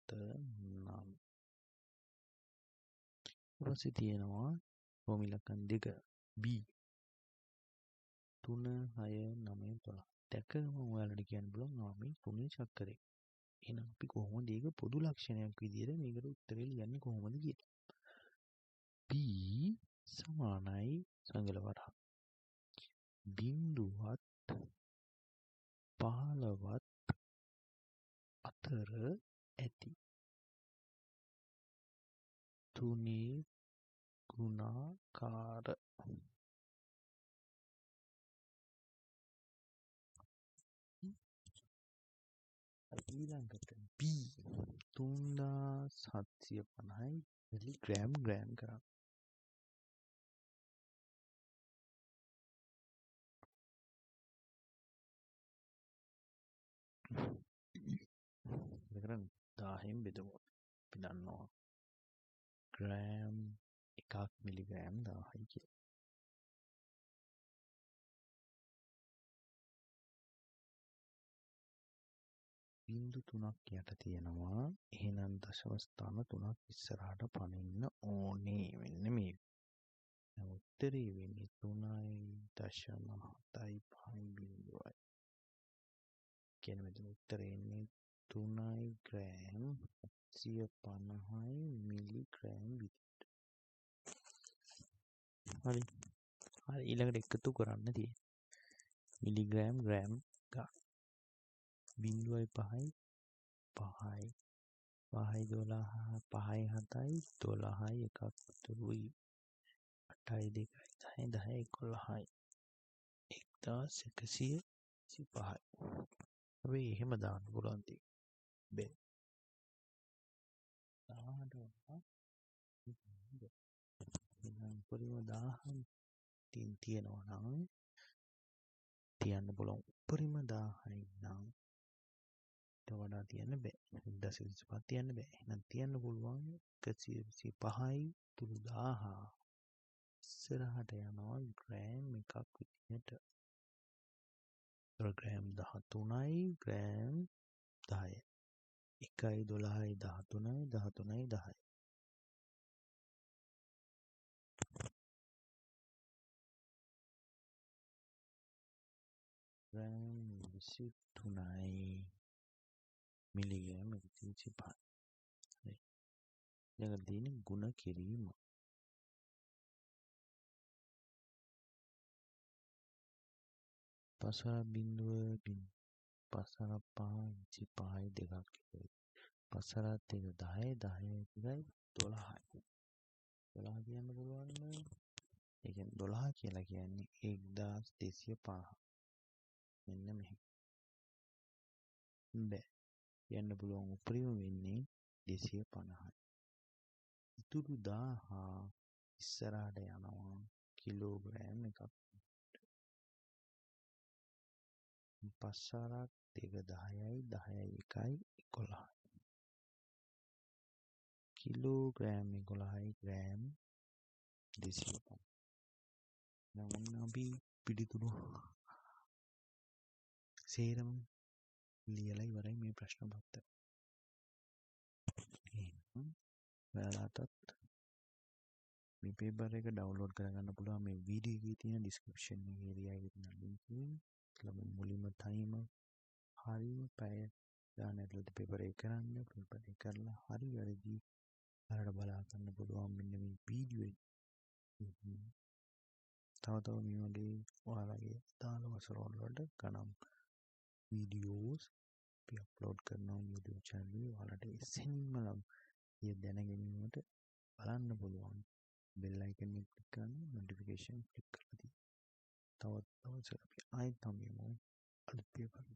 9 ඊපස්සේ තියෙනවා රෝම ඉලක්කම් 2 B 3 6 9 12 දැකගම ඔයාලට කියන්න පුළුවන් මේ 3 චක්‍රේ එහෙනම් අපි කොහොමද ඒක පොදු ලක්ෂණයක් විදිහට මේකට උත්තරේ ලියන්නේ කොහොමද කියලා B සමානයි සංගල වරහන් බිංදුවත් 15වත් අතර ඇති තුනේ ගුණාකාර ඊළඟට B 3750යි මිලිග්‍රෑම් ග්‍රෑම් කරන්න කරන්න 10න් බෙදමු අපි දන්නවා ග්‍රෑම් එකක් මිලිග්‍රෑම් 1000යි කියලා බිංදු 3ක් යට තියෙනවා එහෙනම් දශම ස්ථාන 3ක් ඉස්සරහට පනින්න ඕනේ මෙන්න මේ උත්තරේ වෙන්නේ 3.75 බිංදුවයි කියන මෙතන උත්තරේ එන්නේ 3යි ග්‍රෑම් 750යි මිලිග්‍රෑම් විදිහට හරි ඊළඟට එකතු කරන්න තියෙන්නේ මිලිග්‍රෑම් ග්‍රෑම් ගන්න 0.5යි 5යි 12 5යි 7යි 12යි එකක් තුරුයි 8යි 2යි 10යි 10යි 11යි 1125යි. අපි එහෙම දාන්න පුළුවන් ති බෑ. 10ට වඩා එහෙනම් උපරිම 1000 තියෙනවා නම් තියන්න පුළුවන් උපරිම 1000යි නම් ඊට වඩා තියන්න බෑ. 1025 තියන්න බෑ. එහෙනම් තියන්න පුළුවන් 125යි තුරු 1000 ඉස්සරහට යනවා ග්‍රෑම් එකක් විදිහට. ග්‍රෑම් 13යි ග්‍රෑම් 10යි 1යි 12යි 13යි 13යි 10යි ග්‍රෑම් 23යි මිලිග්‍රෑම් 125යි. හරි. ඊළඟට තියෙන්නේ ගුණ කිරීම. පසර බිඳුව පසර 5 5යි දෙකක් එකයි. පසරත් එක 10යි 10යි එකයි 12යි. 12 කියන්න පුළුවන් නේද? ඒ කියන්නේ 12 කියලා කියන්නේ 1250. මෙන්න මෙහෙම. බෑ. කියන්න පුළුවන් උපරිම වෙන්නේ 250යි. ඉතුරු 1000 ඉස්සරහට යනවා කිලෝග්‍රෑම් එකක්. පස්සරක් දෙක 10යි 10යි එකයි 11යි. Kilogram 11යි gram 250. නම් අපි පිළිතුරු සේරම ලියලා ඉවරයි මේ ප්‍රශ්න පත්‍රය. එහෙනම් ඔයාලටත් මේ පේපර් එක ඩවුන්ලෝඩ් කරගන්න පුළුවන් මේ වීඩියෝ එකේ තියෙන ඩිස්ක්‍රිප්ෂන් ඒරියා එකේ තියෙන ලින්ක් එකෙන්. ළම මුලින්ම ටයිම හරියම පැය ගානක් ඇතුළත පේපර් එක කරන්න. පේපර් එක කරලා හරි වැරදි ඔයාලට බලා ගන්න පුළුවන් මෙන්න මේ වීඩියෝ එකේ. තව මේ වගේ ඔයාලගේ දාන වසරවල වලට ගණන් වීඩියෝස් අපි අප්ලෝඩ් කරනවා YouTube channel එකේ. ඔයාලට එසෙන්ම දැන ගැනීමට බලන්න පුළුවන්. bell icon එක click කරන්න notification click කරලා තියෙනවා. තවත් දවසක අපි ආයෙත් හම්බෙමු අලුත් පේපර්